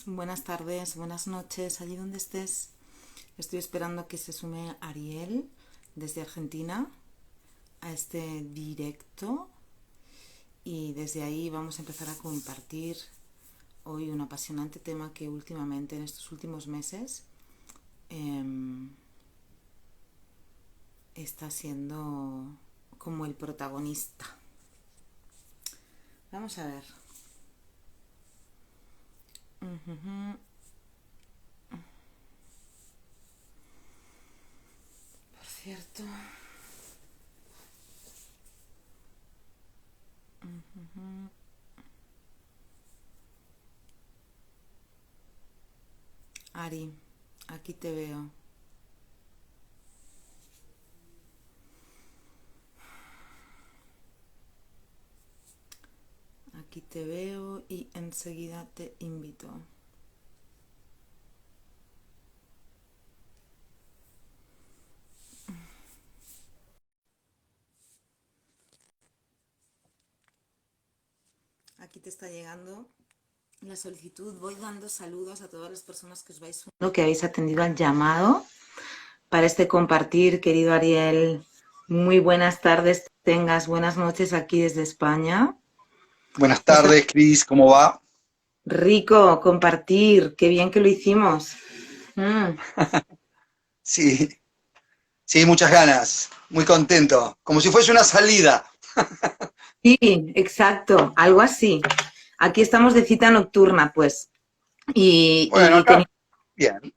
Buenas tardes, buenas noches, allí donde estés. Estoy esperando a que se sume Ariel desde Argentina a este directo y desde ahí vamos a empezar a compartir hoy un apasionante tema que últimamente, en estos últimos meses, está siendo como el protagonista. Vamos a ver. Por cierto. Ari, aquí te veo. Aquí te veo y enseguida te invito. Aquí te está llegando la solicitud. Voy dando saludos a todas las personas que os vais sumando, que habéis atendido al llamado para este compartir, querido Ariel. Muy buenas tardes, tengas buenas noches aquí desde España. Buenas Nos ha- tardes, Cris, ¿cómo va? Rico compartir, qué bien que lo hicimos. Mm, Sí, sí, muchas ganas, muy contento, como si fuese una salida. sí, exacto, algo así. Aquí estamos de cita nocturna, pues, y, Bueno, y acá, bien.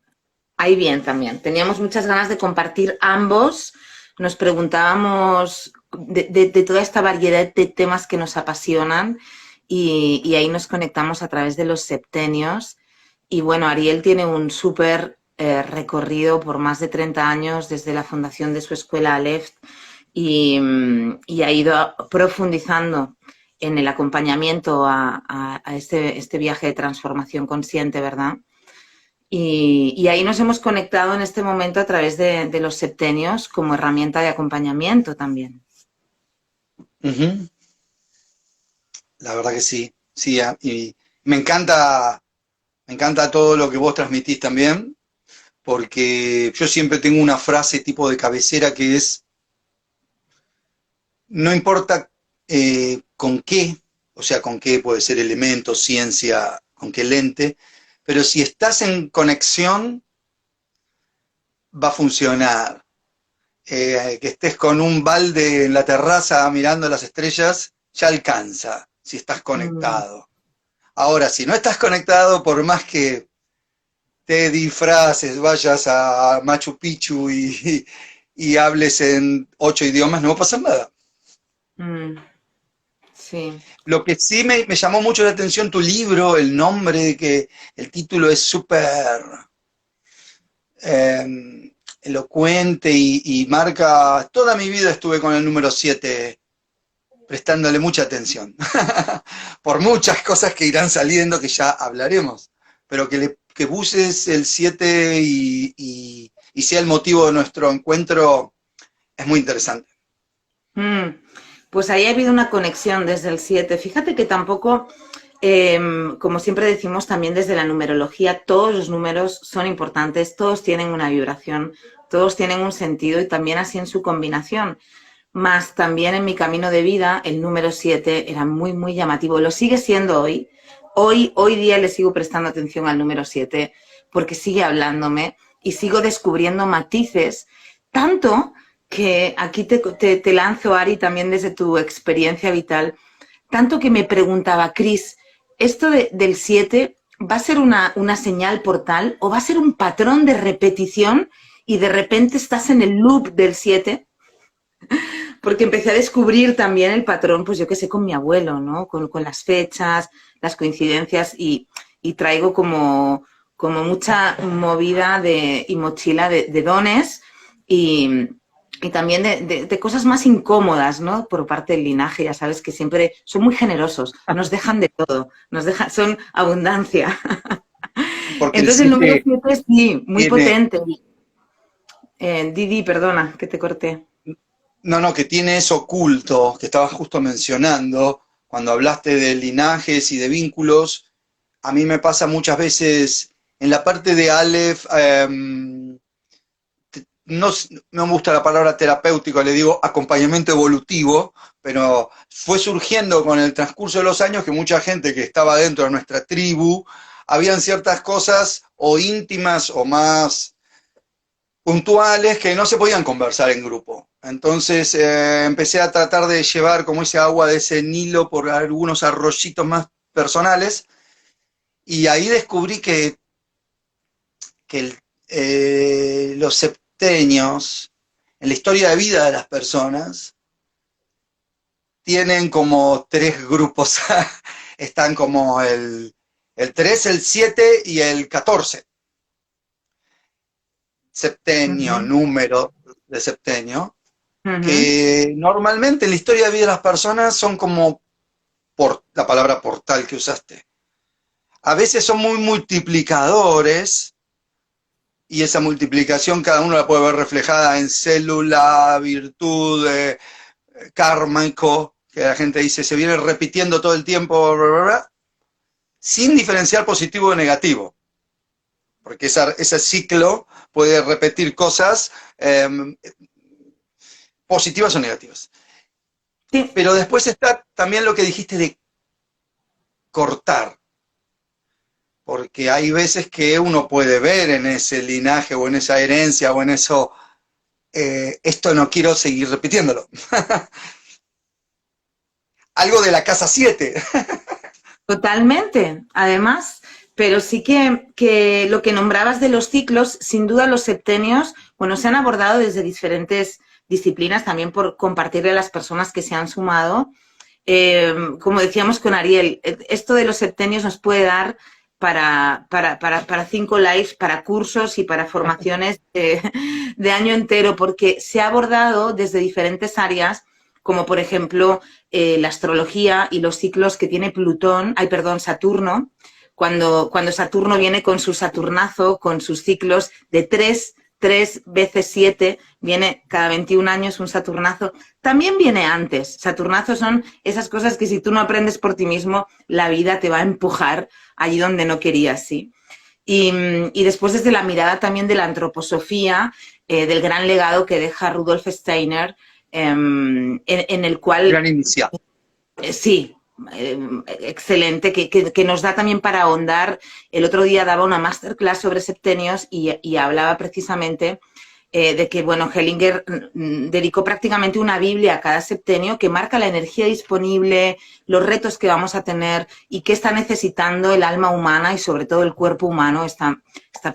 ahí bien también. Teníamos muchas ganas de compartir ambos. Nos preguntábamos de toda esta variedad de temas que nos apasionan y ahí nos conectamos a través de los septenios. Y bueno, Ariel tiene un súper recorrido por más de 30 años desde la fundación de su escuela Aleph y ha ido profundizando en el acompañamiento a este viaje de transformación consciente, ¿verdad? Y ahí nos hemos conectado en este momento a través de los septenios como herramienta de acompañamiento también. Ujú. La verdad que sí, sí, y me encanta todo lo que vos transmitís también, porque yo siempre tengo una frase tipo de cabecera que es, no importa con qué, o sea, con qué puede ser elemento, ciencia, con qué lente, pero si estás en conexión, va a funcionar. Que estés con un balde en la terraza mirando las estrellas, ya alcanza si estás Mm, conectado. Ahora, si no estás conectado, por más que te disfraces, vayas a Machu Picchu y hables en 8 idiomas, no va a pasar nada. mm, sí. Lo que sí me llamó mucho la atención tu libro, el nombre, que el título es súper elocuente y marca, toda mi vida estuve con el número 7 prestándole mucha atención, por muchas cosas que irán saliendo que ya hablaremos, pero que buses el 7 y sea el motivo de nuestro encuentro es muy interesante. Mm. Pues ahí ha habido una conexión desde el 7. Fíjate que tampoco, como siempre decimos también desde la numerología, todos los números son importantes, todos tienen una vibración, todos tienen un sentido y también así en su combinación. Más también en mi camino de vida, el número 7 era muy, muy llamativo. Lo sigue siendo hoy. Hoy día le sigo prestando atención al número 7 porque sigue hablándome y sigo descubriendo matices, tanto que aquí te lanzo, Ari, también desde tu experiencia vital, tanto que me preguntaba, Cris, ¿esto del 7 va a ser una señal portal o va a ser un patrón de repetición y de repente estás en el loop del 7? Porque empecé a descubrir también el patrón, pues yo qué sé, con mi abuelo, ¿no? Con las fechas, las coincidencias y traigo como mucha movida y mochila de dones y también de cosas más incómodas, ¿no? Por parte del linaje, ya sabes que siempre son muy generosos, nos dejan de todo, son abundancia. Porque el Entonces el número 7 7 es sí, muy tiene, potente. Didi, perdona que te corté. no, no, que tiene eso oculto que estabas justo mencionando, cuando hablaste de linajes y de vínculos, A mí me pasa muchas veces en la parte de Aleph, no, no me gusta la palabra terapéutico, le digo acompañamiento evolutivo, pero fue surgiendo con el transcurso de los años que mucha gente que estaba dentro de nuestra tribu, habían ciertas cosas o íntimas o más puntuales que no se podían conversar en grupo. Entonces empecé a tratar de llevar como ese agua de ese Nilo por algunos arroyitos más personales y ahí descubrí que los septenios en la historia de vida de las personas tienen como tres grupos. Están como el 3, el 7 y el 14. Septenio, número de septenio, que normalmente en la historia de vida de las personas son como la palabra portal que usaste. A veces son muy multiplicadores y esa multiplicación cada uno la puede ver reflejada en célula, virtud, kármico, que la gente dice se viene repitiendo todo el tiempo, bla, bla, bla, sin diferenciar positivo o negativo. Porque ese ciclo puede repetir cosas positivas o negativas. Sí. Pero después está también lo que dijiste de cortar. Porque hay veces que uno puede ver en ese linaje o en esa herencia o en eso, esto no quiero seguir repitiéndolo. Algo de la casa 7. Totalmente, además, pero sí que lo que nombrabas de los ciclos, sin duda los septenios, bueno, se han abordado desde diferentes disciplinas, también por compartirle a las personas que se han sumado. Como decíamos con Ariel, esto de los septenios nos puede dar para 5 lives, para cursos y para formaciones de año entero, porque se ha abordado desde diferentes áreas, como por ejemplo la astrología y los ciclos que tiene Saturno, cuando Saturno viene con su Saturnazo, con sus ciclos de 3 veces 7, viene cada 21 años un Saturnazo, también viene antes. Saturnazos son esas cosas que si tú no aprendes por ti mismo, la vida te va a empujar allí donde no querías, ¿sí? Y después desde la mirada también de la antroposofía, del gran legado que deja Rudolf Steiner, en el cual... Gran inicial. Sí, excelente, que nos da también para ahondar. El otro día daba una masterclass sobre septenios y hablaba precisamente de que, bueno, Hellinger dedicó prácticamente una Biblia a cada septenio que marca la energía disponible, los retos que vamos a tener y qué está necesitando el alma humana y sobre todo el cuerpo humano, esta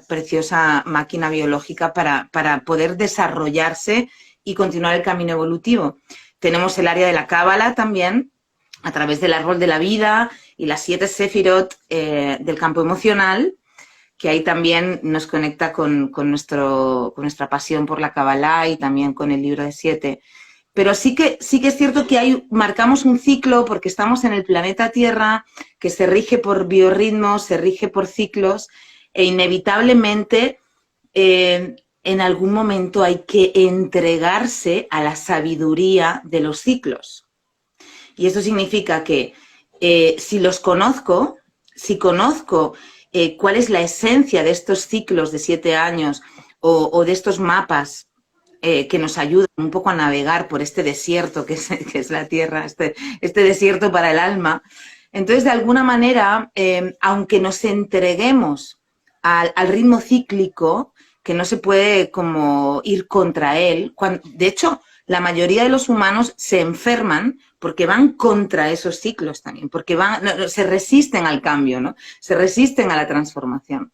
preciosa máquina biológica para poder desarrollarse y continuar el camino evolutivo. Tenemos el área de la cábala también, a través del árbol de la vida y las 7 sefirot del campo emocional, que ahí también nos conecta con nuestra pasión por la Kabbalah y también con el libro de 7. Pero sí que es cierto que marcamos un ciclo porque estamos en el planeta Tierra que se rige por biorritmos, se rige por ciclos e inevitablemente en algún momento hay que entregarse a la sabiduría de los ciclos. Y eso significa que si conozco cuál es la esencia de estos ciclos de 7 años o de estos mapas que nos ayudan un poco a navegar por este desierto que es la Tierra, este desierto para el alma, entonces de alguna manera, aunque nos entreguemos al ritmo cíclico, que no se puede como ir contra él, de hecho, la mayoría de los humanos se enferman porque van contra esos ciclos también, porque se resisten al cambio, ¿no? Se resisten a la transformación.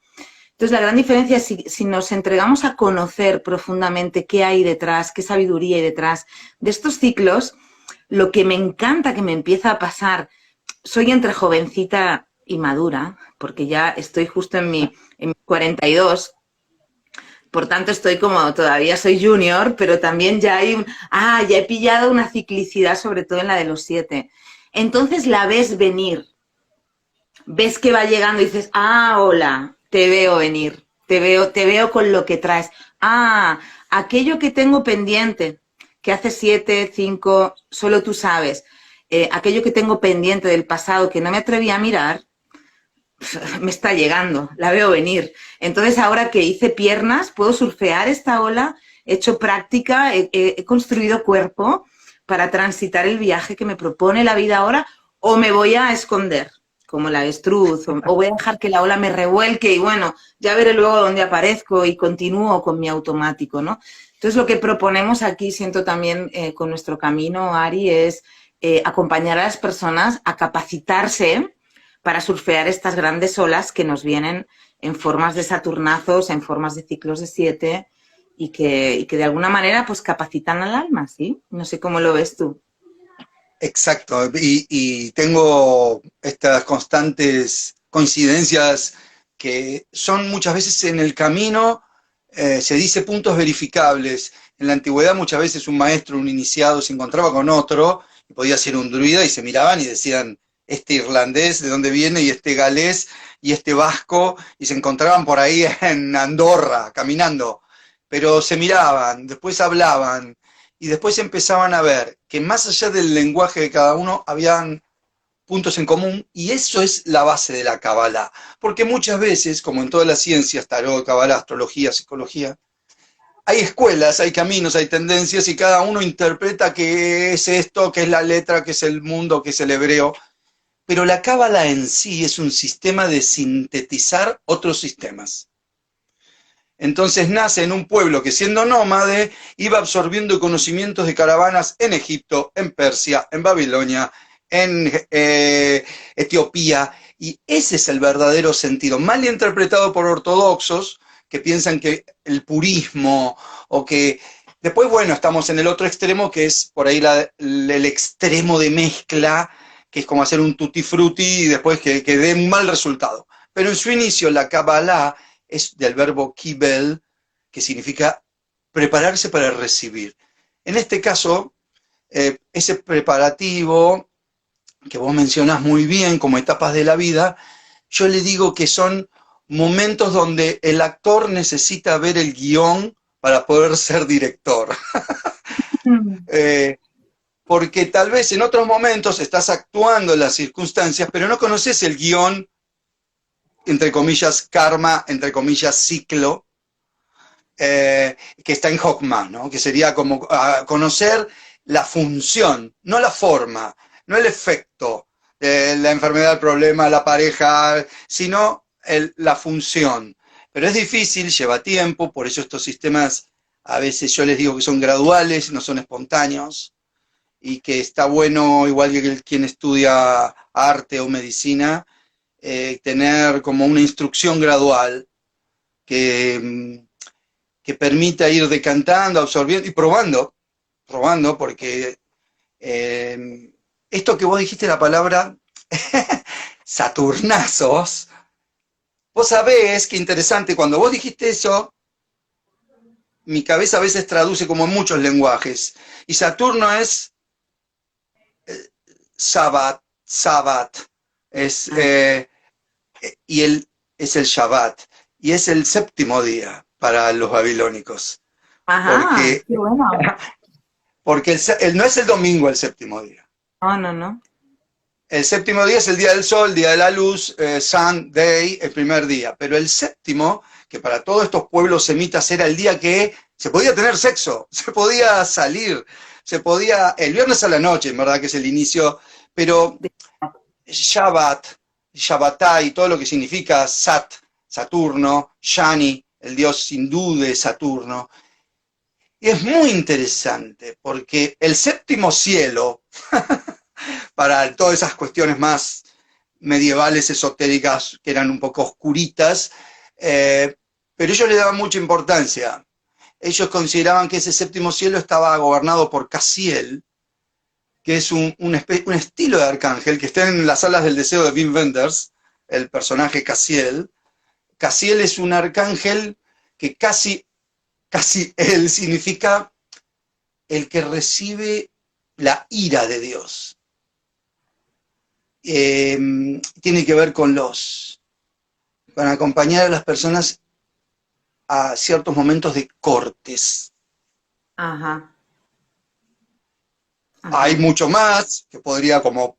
Entonces, la gran diferencia es si nos entregamos a conocer profundamente qué hay detrás, qué sabiduría hay detrás de estos ciclos, lo que me encanta que me empieza a pasar, soy entre jovencita y madura, porque ya estoy justo en mi 42, por tanto, estoy como, todavía soy junior, pero también ya ya he pillado una ciclicidad, sobre todo en la de los 7. Entonces la ves venir, ves que va llegando y dices, hola, te veo venir, te veo con lo que traes. Aquello que tengo pendiente, que hace 7, 5, solo tú sabes, aquello que tengo pendiente del pasado que no me atreví a mirar, me está llegando, la veo venir. Entonces ahora que hice piernas, puedo surfear esta ola, he hecho práctica, he construido cuerpo para transitar el viaje que me propone la vida ahora, o me voy a esconder como el avestruz, o voy a dejar que la ola me revuelque y bueno, ya veré luego dónde aparezco y continúo con mi automático, ¿no? Entonces lo que proponemos aquí, siento también con nuestro camino, Ari, es acompañar a las personas a capacitarse para surfear estas grandes olas que nos vienen en formas de saturnazos, en formas de ciclos de 7 y que de alguna manera pues capacitan al alma, ¿sí? No sé cómo lo ves tú. Exacto, y tengo estas constantes coincidencias que son muchas veces en el camino, se dice puntos verificables. En la antigüedad muchas veces un maestro, un iniciado, se encontraba con otro, y podía ser un druida, y se miraban y decían, este irlandés, ¿de dónde viene? Y este galés, y este vasco, y se encontraban por ahí en Andorra, caminando. Pero se miraban, después hablaban, y después empezaban a ver que más allá del lenguaje de cada uno habían puntos en común, y eso es la base de la Kabbalah. Porque muchas veces, como en todas las ciencias, tarot, Kabbalah, astrología, psicología, hay escuelas, hay caminos, hay tendencias, y cada uno interpreta qué es esto, qué es la letra, qué es el mundo, qué es el hebreo. Pero la Kabbalah en sí es un sistema de sintetizar otros sistemas. Entonces nace en un pueblo que, siendo nómade, iba absorbiendo conocimientos de caravanas en Egipto, en Persia, en Babilonia, en Etiopía, y ese es el verdadero sentido, mal interpretado por ortodoxos que piensan que el purismo, o que después, bueno, estamos en el otro extremo, que es por ahí el extremo de mezcla, que es como hacer un tutti frutti y después que dé un mal resultado. Pero en su inicio la Kabbalah es del verbo kibel, que significa prepararse para recibir. En este caso, ese preparativo que vos mencionás muy bien como etapas de la vida, yo le digo que son momentos donde el actor necesita ver el guión para poder ser director. eh, Porque tal vez en otros momentos estás actuando en las circunstancias, pero no conoces el guión, entre comillas, karma, entre comillas, ciclo, que está en Hoffman, ¿no? Que sería como conocer la función, no la forma, no el efecto de la enfermedad, el problema, la pareja, sino la función. Pero es difícil, lleva tiempo, por eso estos sistemas a veces yo les digo que son graduales, no son espontáneos, y que está bueno, igual que quien estudia arte o medicina, tener como una instrucción gradual que que permita ir decantando, absorbiendo y probando, porque esto que vos dijiste, la palabra Saturnazos, vos sabés qué interesante, cuando vos dijiste eso, mi cabeza a veces traduce como en muchos lenguajes, y Saturno es Sabbat, es, y es el Shabbat, y es el séptimo día para los babilónicos, Ajá, porque qué bueno. porque no es el domingo el séptimo día. No, no, no. El séptimo día es el día del sol, día de la luz, Sun Day, el primer día. Pero el séptimo, que para todos estos pueblos semitas era el día que se podía tener sexo, se podía salir, se podía, el viernes a la noche, en verdad que es el inicio, pero Shabbat, Shabbatai, todo lo que significa Sat, Saturno, Shani, el dios hindú de Saturno. Y es muy interesante porque el séptimo cielo, para todas esas cuestiones más medievales, esotéricas, que eran un poco oscuritas, pero ellos le daban mucha importancia. Ellos consideraban que ese séptimo cielo estaba gobernado por Cassiel, que es un estilo de arcángel, que está en las salas del deseo de Wim Wenders, el personaje Cassiel. Cassiel es un arcángel que casi él significa el que recibe la ira de Dios. Tiene que ver con acompañar a las personas a ciertos momentos de cortes. Ajá, Hay ajá. mucho más que podría, como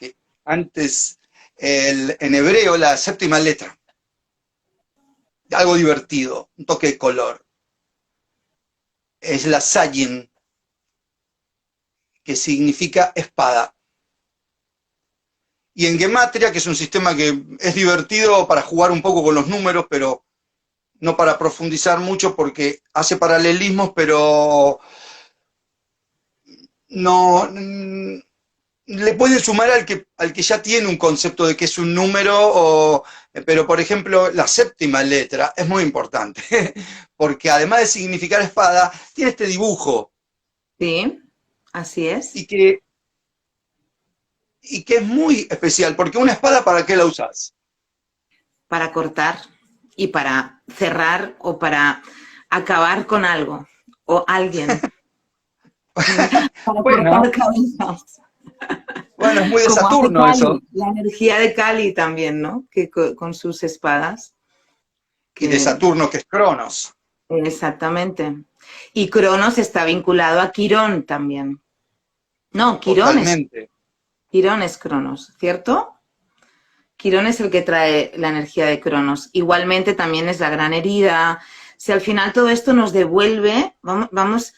que antes en hebreo la séptima letra. Algo divertido, un toque de color. Es la Sayin, que significa espada. Y en Gematria, que es un sistema que es divertido para jugar un poco con los números, pero no para profundizar mucho porque hace paralelismos, pero no le puede sumar al que ya tiene un concepto de que es un número, pero por ejemplo la séptima letra es muy importante, porque además de significar espada, tiene este dibujo. Sí, así es. Y que es muy especial, porque una espada, ¿para qué la usas? Para cortar y para cerrar o para acabar con algo o alguien. Para cortar Bueno, cabezas. bueno, es muy de Como hace Saturno eso. Cali, la energía de Cali también, ¿no? Que con sus espadas. Y de Que, Saturno, que es Cronos. exactamente. Y Cronos está vinculado a Quirón también. No, Totalmente. Quirón es Cronos, ¿cierto? Quirón es el que trae la energía de Cronos. Igualmente también es la gran herida. Si al final todo esto nos devuelve, vamos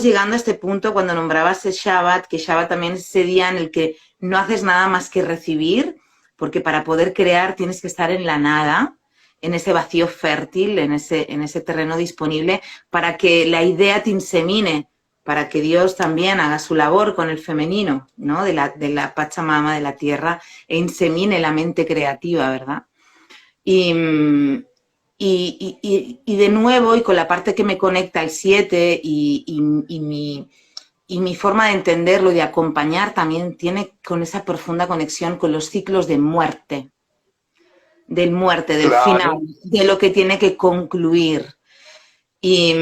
llegando a este punto cuando nombrabas el Shabbat, que Shabbat también es ese día en el que no haces nada más que recibir, porque para poder crear tienes que estar en la nada, en ese vacío fértil, en ese terreno disponible, para que la idea te insemine, para que Dios también haga su labor con el femenino, ¿no? De la Pachamama, de la tierra, e insemine la mente creativa, ¿verdad? Y, y de nuevo, y con la parte que me conecta el 7 y mi forma de entenderlo y de acompañar también tiene con esa profunda conexión con los ciclos de muerte, del final, Claro. de lo que tiene que concluir. Y,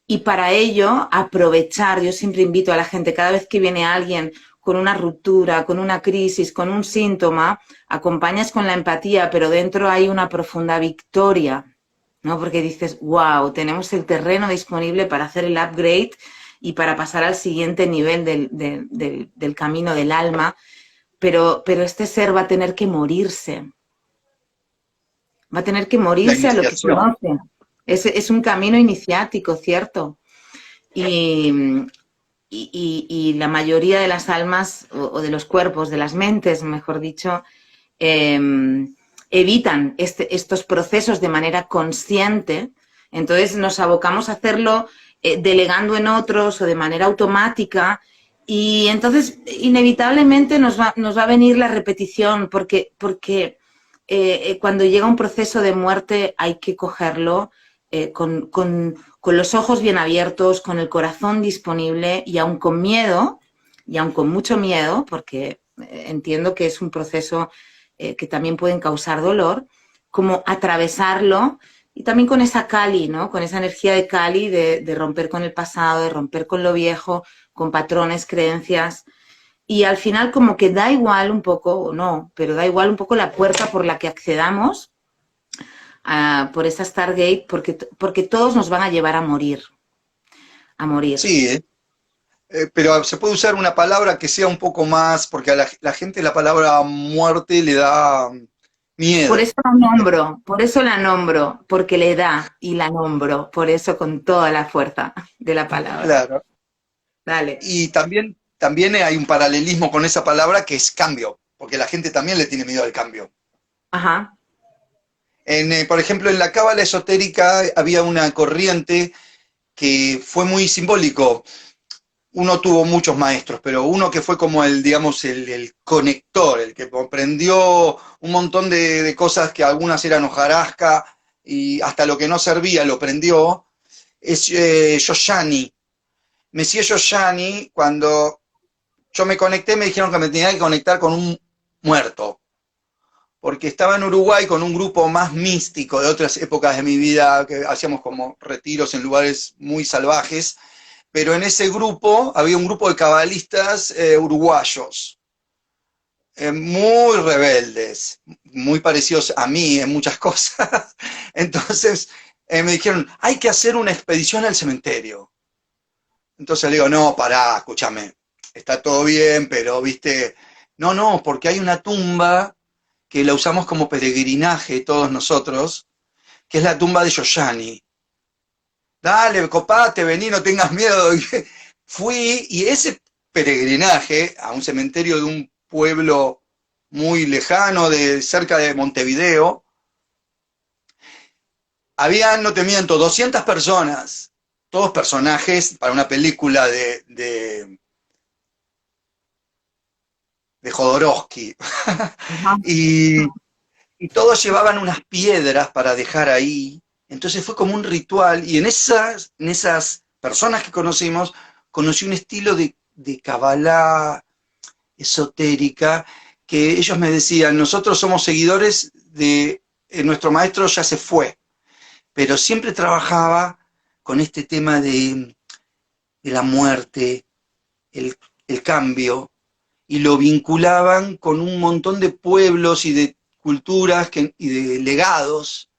y para ello, aprovechar, yo siempre invito a la gente, cada vez que viene alguien con una ruptura, con una crisis, con un síntoma, acompañas con la empatía, pero dentro hay una profunda victoria, ¿no? Porque dices, wow, tenemos el terreno disponible para hacer el upgrade y para pasar al siguiente nivel del camino del alma, pero este ser va a tener que morirse, va a tener que La morirse a lo que iniciación. conoce. Es un camino iniciático, ¿cierto? Y, y la mayoría de las almas o de los cuerpos, de las mentes, mejor dicho, eh, evitan estos procesos de manera consciente. Entonces nos abocamos a hacerlo delegando en otros o de manera automática y entonces inevitablemente nos va a venir la repetición porque cuando llega un proceso de muerte hay que cogerlo con los ojos bien abiertos, con el corazón disponible y aun con miedo, y aun con mucho miedo, porque entiendo que es un proceso que también pueden causar dolor, como atravesarlo y también con esa Kali, ¿no? Con esa energía de Kali de romper con el pasado, de romper con lo viejo, con patrones, creencias. Y al final como que da igual un poco, o no, pero da igual un poco la puerta por la que accedamos por esa Stargate, porque todos nos van a llevar a morir, a morir. Sí, pero se puede usar una palabra que sea un poco más, porque a la gente la palabra muerte le da miedo. Por eso la nombro, porque le da y la nombro, por eso con toda la fuerza de la palabra. Claro. Dale. Y también hay un paralelismo con esa palabra que es cambio, porque la gente también le tiene miedo al cambio. Ajá. Por ejemplo, en la cábala esotérica había una corriente que fue muy simbólico. Uno tuvo muchos maestros, pero uno que fue como digamos, el conector, el que comprendió un montón de cosas que algunas eran hojarasca y hasta lo que no servía lo prendió, es Yoshani. Messier Yoshani, cuando yo me conecté, me dijeron que me tenía que conectar con un muerto, porque estaba en Uruguay con un grupo más místico de otras épocas de mi vida, que hacíamos como retiros en lugares muy salvajes, pero en ese grupo había un grupo de cabalistas uruguayos, muy rebeldes, muy parecidos a mí en muchas cosas. Entonces me dijeron, hay que hacer una expedición al cementerio. Entonces le digo, no, pará, escúchame, está todo bien, pero viste, No, no, porque hay una tumba que la usamos como peregrinaje todos nosotros, que es la tumba de Yoshani. Dale, copate, vení, no tengas miedo. Fui y ese peregrinaje a un cementerio de un pueblo muy lejano, de cerca de Montevideo, habían, no te miento, 200 personas, todos personajes para una película de Jodorowsky. Ajá. y, y todos llevaban unas piedras para dejar ahí. Entonces fue como un ritual y en esas personas que conocimos, conocí un estilo de Kabbalah esotérica que ellos me decían, nosotros somos seguidores de nuestro maestro ya se fue, pero siempre trabajaba con este tema de la muerte, el, el cambio, y lo vinculaban con un montón de pueblos y de culturas y de legados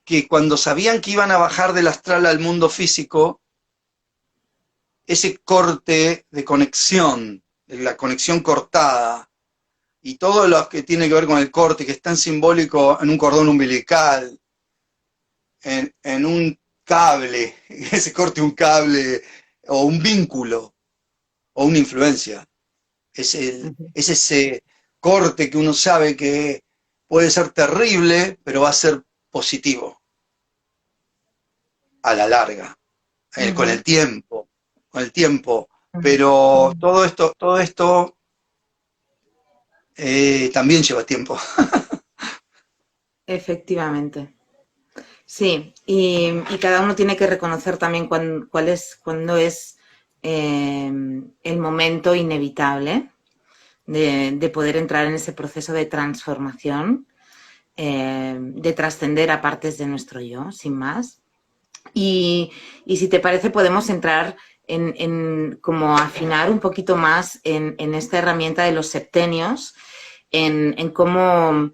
que cuando sabían que iban a bajar del astral al mundo físico, ese corte de conexión, la conexión cortada, y todo lo que tiene que ver con el corte, que es tan simbólico en un cordón umbilical, en un cable, ese corte un cable, o un vínculo, o una influencia. Ujú. Es ese corte que uno sabe que puede ser terrible, pero va a ser positivo a la larga, Ujú. con el tiempo. Ujú. Pero todo esto también lleva tiempo. Efectivamente. Sí, y cada uno tiene que reconocer también cuándo es el momento inevitable de poder entrar en ese proceso de transformación, de trascender a partes de nuestro yo, sin más. Y, y si te parece, podemos entrar en como afinar un poquito más en esta herramienta de los septenios, en cómo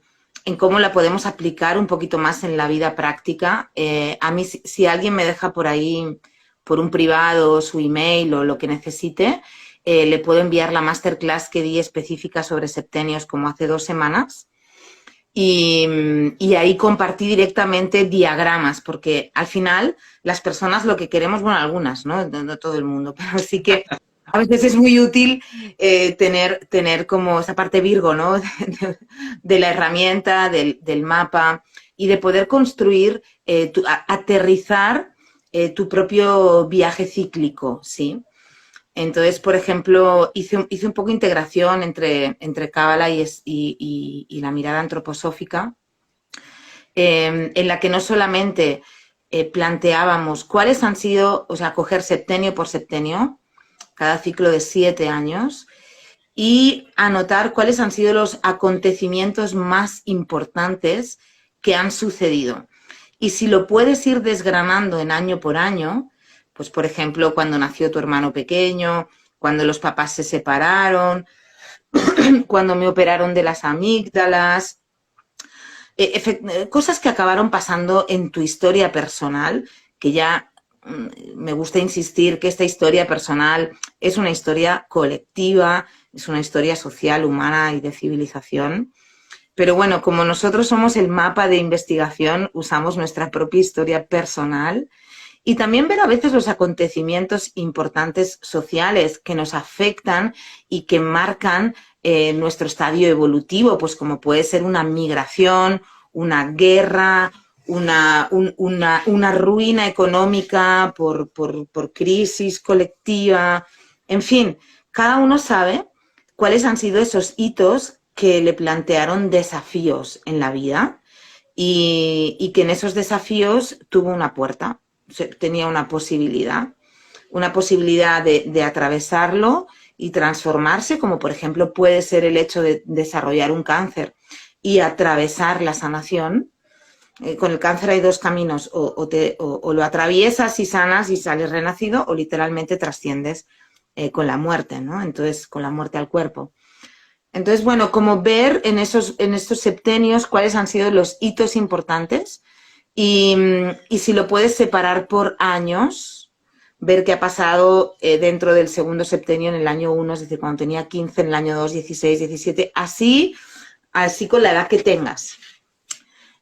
la podemos aplicar un poquito más en la vida práctica. A mí, si alguien me deja por ahí, por un privado, su email o lo que necesite, le puedo enviar la masterclass que di específica sobre septenios como hace 2 semanas. Y ahí compartí directamente diagramas, porque al final las personas lo que queremos, bueno, algunas, ¿no? No todo el mundo, pero sí que a veces es muy útil tener como esa parte Virgo, ¿no? De la herramienta, del mapa y de poder construir, aterrizar tu propio viaje cíclico, ¿sí? Entonces, por ejemplo, hice un poco de integración entre Cábala y la mirada antroposófica, en la que no solamente planteábamos cuáles han sido, o sea, coger septenio por septenio, cada ciclo de 7 años, y anotar cuáles han sido los acontecimientos más importantes que han sucedido. Y si lo puedes ir desgranando en año por año, pues por ejemplo, cuando nació tu hermano pequeño, cuando los papás se separaron, cuando me operaron de las amígdalas, cosas que acabaron pasando en tu historia personal, que ya me gusta insistir que esta historia personal es una historia colectiva, es una historia social, humana y de civilización. Pero bueno, como nosotros somos el mapa de investigación, usamos nuestra propia historia personal y también ver a veces los acontecimientos importantes sociales que nos afectan y que marcan nuestro estadio evolutivo, pues como puede ser una migración, una guerra, una ruina económica por crisis colectiva, en fin, cada uno sabe cuáles han sido esos hitos que le plantearon desafíos en la vida y que en esos desafíos tuvo una puerta, tenía una posibilidad de atravesarlo y transformarse, como por ejemplo puede ser el hecho de desarrollar un cáncer y atravesar la sanación. Con el cáncer hay dos caminos, o lo atraviesas y sanas y sales renacido, o literalmente trasciendes con la muerte, ¿no? Entonces, con la muerte al cuerpo. Entonces, bueno, como ver en estos septenios cuáles han sido los hitos importantes y si lo puedes separar por años, ver qué ha pasado dentro del segundo septenio en el año 1, es decir, cuando tenía 15, en el año 2, 16, 17, así con la edad que tengas.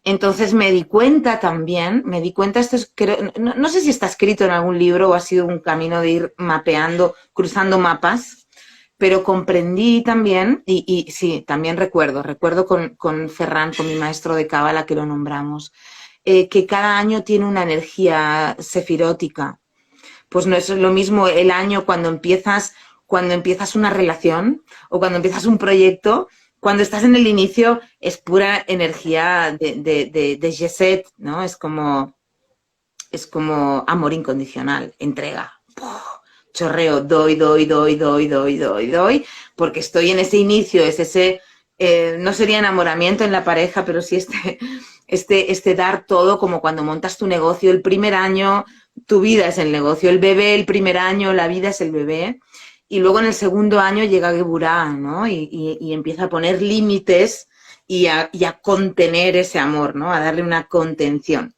Entonces me di cuenta también, esto es, creo, no sé si está escrito en algún libro o ha sido un camino de ir mapeando, cruzando mapas, pero comprendí también, y sí, también recuerdo con Ferran, con mi maestro de Cábala, que lo nombramos, que cada año tiene una energía sefirótica. Pues no es lo mismo el año cuando empiezas una relación o cuando empiezas un proyecto. Cuando estás en el inicio es pura energía de Geset, ¿no? Es como amor incondicional, entrega. ¡Puf! Chorreo, doy, porque estoy en ese inicio, es ese, no sería enamoramiento en la pareja, pero sí este dar todo, como cuando montas tu negocio el primer año, tu vida es el negocio, el bebé el primer año, la vida es el bebé, y luego en el segundo año llega Geburah, ¿no? Y empieza a poner límites y a contener ese amor, ¿no? A darle una contención.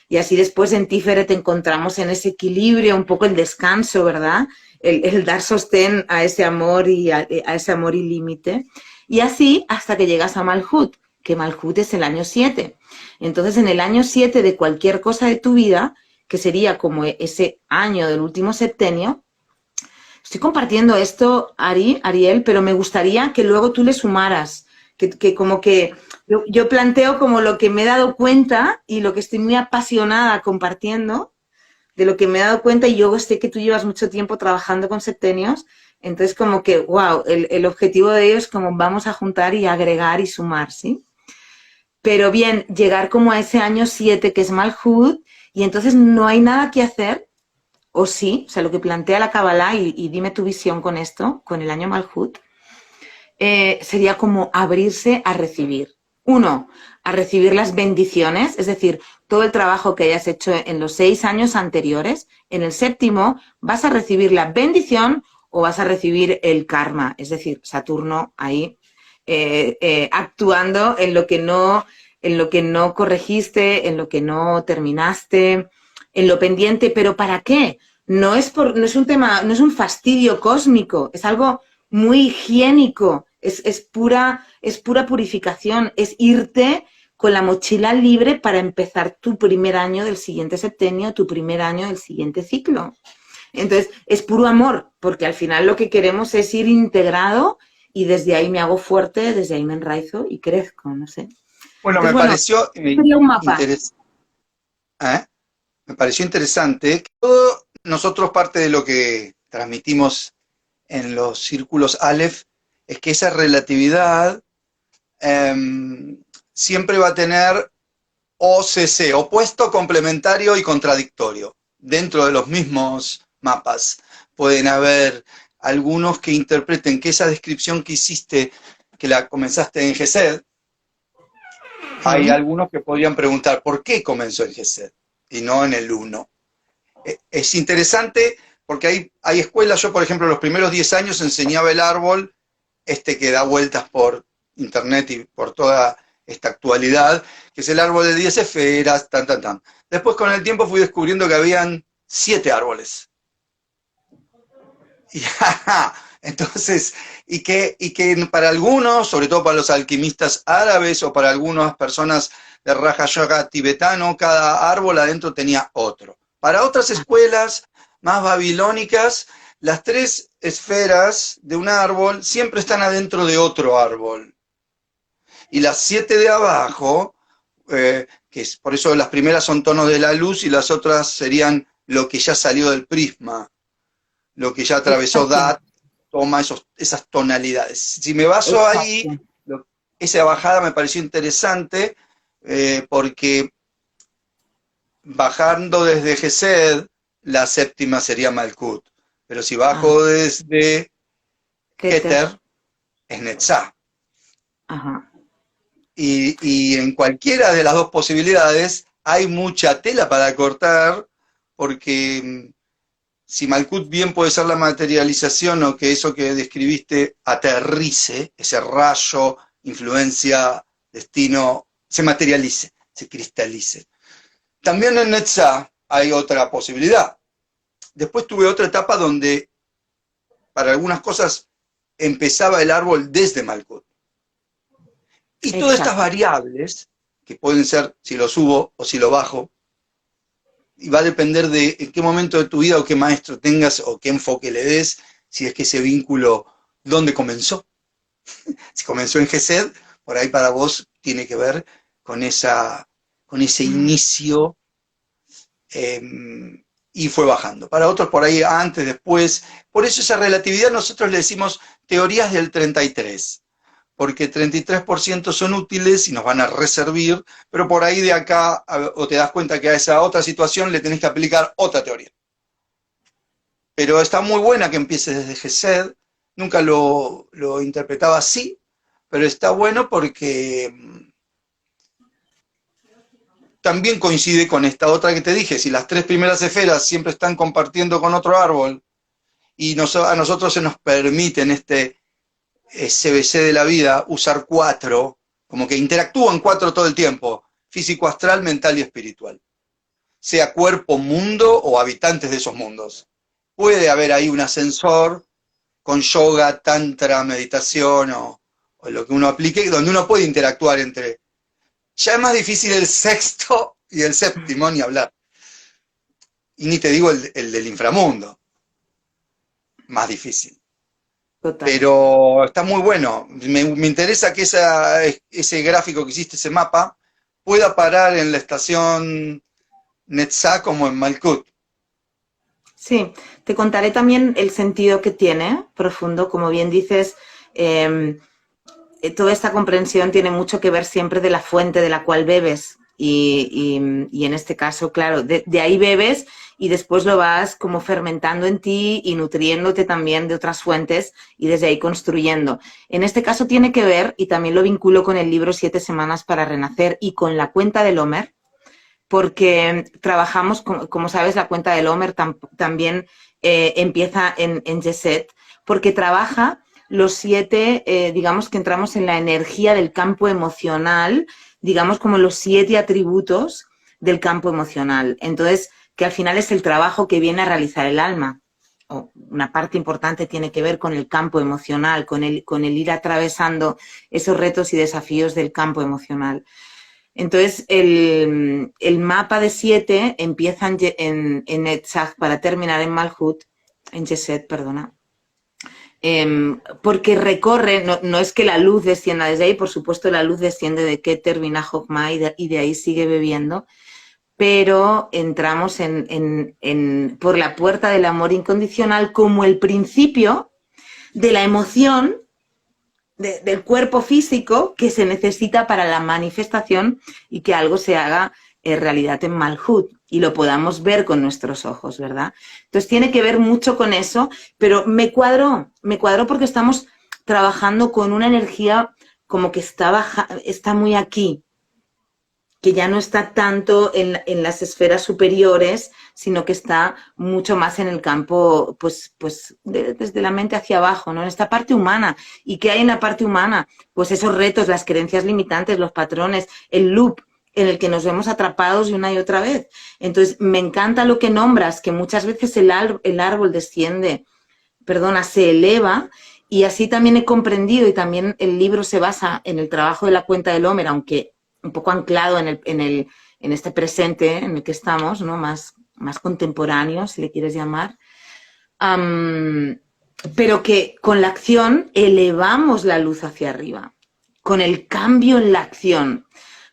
Y así después en Tiferet encontramos en ese equilibrio un poco el descanso, ¿verdad? El dar sostén a ese amor y a ese amor ilímite. Y así hasta que llegas a Malhut, que Malhut es el año 7. Entonces en el año 7 de cualquier cosa de tu vida, que sería como ese año del último septenio, estoy compartiendo esto, Ariel, pero me gustaría que luego tú le sumaras, que como que yo planteo como lo que me he dado cuenta y lo que estoy muy apasionada compartiendo, de lo que me he dado cuenta, y yo sé que tú llevas mucho tiempo trabajando con septenios, entonces como que, wow, el objetivo de ellos es como vamos a juntar y agregar y sumar, ¿sí? Pero bien, llegar como a ese año 7 que es Malhut, y entonces no hay nada que hacer, o sí, o sea, lo que plantea la Kabbalah, y dime tu visión con esto, con el año Malhut, sería como abrirse a recibir. Uno, a recibir las bendiciones, es decir, todo el trabajo que hayas hecho en los 6 años anteriores, en el séptimo vas a recibir la bendición o vas a recibir el karma, es decir, Saturno ahí actuando en lo que no corregiste, en lo que no terminaste, en lo pendiente. ¿Pero para qué? No es un tema, no es un fastidio cósmico, es algo muy higiénico, es pura purificación, es irte con la mochila libre para empezar tu primer año del siguiente septenio, tu primer año del siguiente ciclo. Entonces, es puro amor, porque al final lo que queremos es ir integrado, y desde ahí me hago fuerte, desde ahí me enraizo y crezco, no sé. Bueno, Entonces, me pareció sería un mapa. me pareció interesante que todo nosotros parte de lo que transmitimos en los círculos Aleph es que esa relatividad siempre va a tener OCC, opuesto, complementario y contradictorio. Dentro de los mismos mapas pueden haber algunos que interpreten que esa descripción que hiciste, que la comenzaste en Gesed, hay algunos que podrían preguntar ¿por qué comenzó en Gesed y no en el 1? Es interesante porque hay escuelas, yo por ejemplo los primeros 10 años enseñaba el árbol que da vueltas por internet y por toda esta actualidad, que es el árbol de 10 esferas, tan. Después con el tiempo fui descubriendo que habían 7 árboles. Y, entonces, y que para algunos, sobre todo para los alquimistas árabes o para algunas personas de Raja Yoga tibetano, cada árbol adentro tenía otro. Para otras escuelas más babilónicas, las 3 esferas de un árbol siempre están adentro de otro árbol. Y las 7 de abajo, que es, por eso las primeras son tonos de la luz y las otras serían lo que ya salió del prisma, lo que ya atravesó Dat, toma esas tonalidades. Si me baso ahí, esa bajada me pareció interesante porque bajando desde Gesed, la séptima sería Malkut. Pero si bajo desde Keter, es Netzah. Ajá. Y en cualquiera de las dos posibilidades hay mucha tela para cortar, porque si Malkut bien puede ser la materialización o que eso que describiste aterrice, ese rayo, influencia, destino, se materialice, se cristalice. También en Netzah hay otra posibilidad, Después tuve otra etapa donde para algunas cosas empezaba el árbol desde Malkuth. Y todas estas Exacto. variables, que pueden ser si lo subo o si lo bajo, y va a depender de en qué momento de tu vida o qué maestro tengas o qué enfoque le des, si es que ese vínculo, ¿dónde comenzó? Si comenzó en Gesed, por ahí para vos tiene que ver con, con ese inicio eh, y fue bajando. Para otros por ahí antes, después. Por eso esa relatividad nosotros le decimos teorías del 33, porque 33% son útiles y nos van a reservir, pero por ahí de acá o te das cuenta que a esa otra situación le tenés que aplicar otra teoría. Pero está muy buena que empieces desde Gesed, nunca lo interpretaba así, pero está bueno porque también coincide con esta otra que te dije, si las tres primeras esferas siempre están compartiendo con otro árbol y a nosotros se nos permite en este SBC de la vida usar 4, como que interactúan 4 todo el tiempo, físico, astral, mental y espiritual, sea cuerpo, mundo o habitantes de esos mundos. Puede haber ahí un ascensor con yoga, tantra, meditación o lo que uno aplique, donde uno puede interactuar entre. Ya es más difícil el sexto y el séptimo, ni hablar. Y ni te digo el del inframundo, más difícil. Total. Pero está muy bueno. Me interesa que ese gráfico que hiciste, ese mapa, pueda parar en la estación Netzach como en Malkuth. Sí, te contaré también el sentido que tiene, profundo, como bien dices, toda esta comprensión tiene mucho que ver siempre de la fuente de la cual bebes y en este caso, claro, de ahí bebes y después lo vas como fermentando en ti y nutriéndote también de otras fuentes y desde ahí construyendo. En este caso tiene que ver, y también lo vinculo con el libro 7 semanas para renacer y con la cuenta del Homer, porque trabajamos, como sabes, la cuenta del Homer también empieza en Gesed, porque trabaja los 7, digamos que entramos en la energía del campo emocional, digamos como los 7 atributos del campo emocional. Entonces, que al final es el trabajo que viene a realizar el alma. Una parte importante tiene que ver con el campo emocional, con el ir atravesando esos retos y desafíos del campo emocional. Entonces, el mapa de 7 empieza en Netzach para terminar en Malhut, en Gesed, perdona, porque recorre, no es que la luz descienda desde ahí, por supuesto la luz desciende de Keter, Binah, Jochma y de ahí sigue bebiendo, pero entramos por la puerta del amor incondicional como el principio de la emoción del cuerpo físico que se necesita para la manifestación y que algo se haga realidad en Malhut y lo podamos ver con nuestros ojos, ¿verdad? Entonces tiene que ver mucho con eso, pero me cuadró porque estamos trabajando con una energía como que está muy aquí, que ya no está tanto en las esferas superiores, sino que está mucho más en el campo, pues desde la mente hacia abajo, ¿no? En esta parte humana. ¿Y qué hay en la parte humana? Pues esos retos, las creencias limitantes, los patrones, el loop en el que nos vemos atrapados una y otra vez. Entonces, me encanta lo que nombras, que muchas veces el árbol se eleva, y así también he comprendido, y también el libro se basa en el trabajo de la cuenta del Homer, aunque un poco anclado en este presente en el que estamos, ¿no? Más contemporáneo, si le quieres llamar, pero que con la acción elevamos la luz hacia arriba, con el cambio en la acción.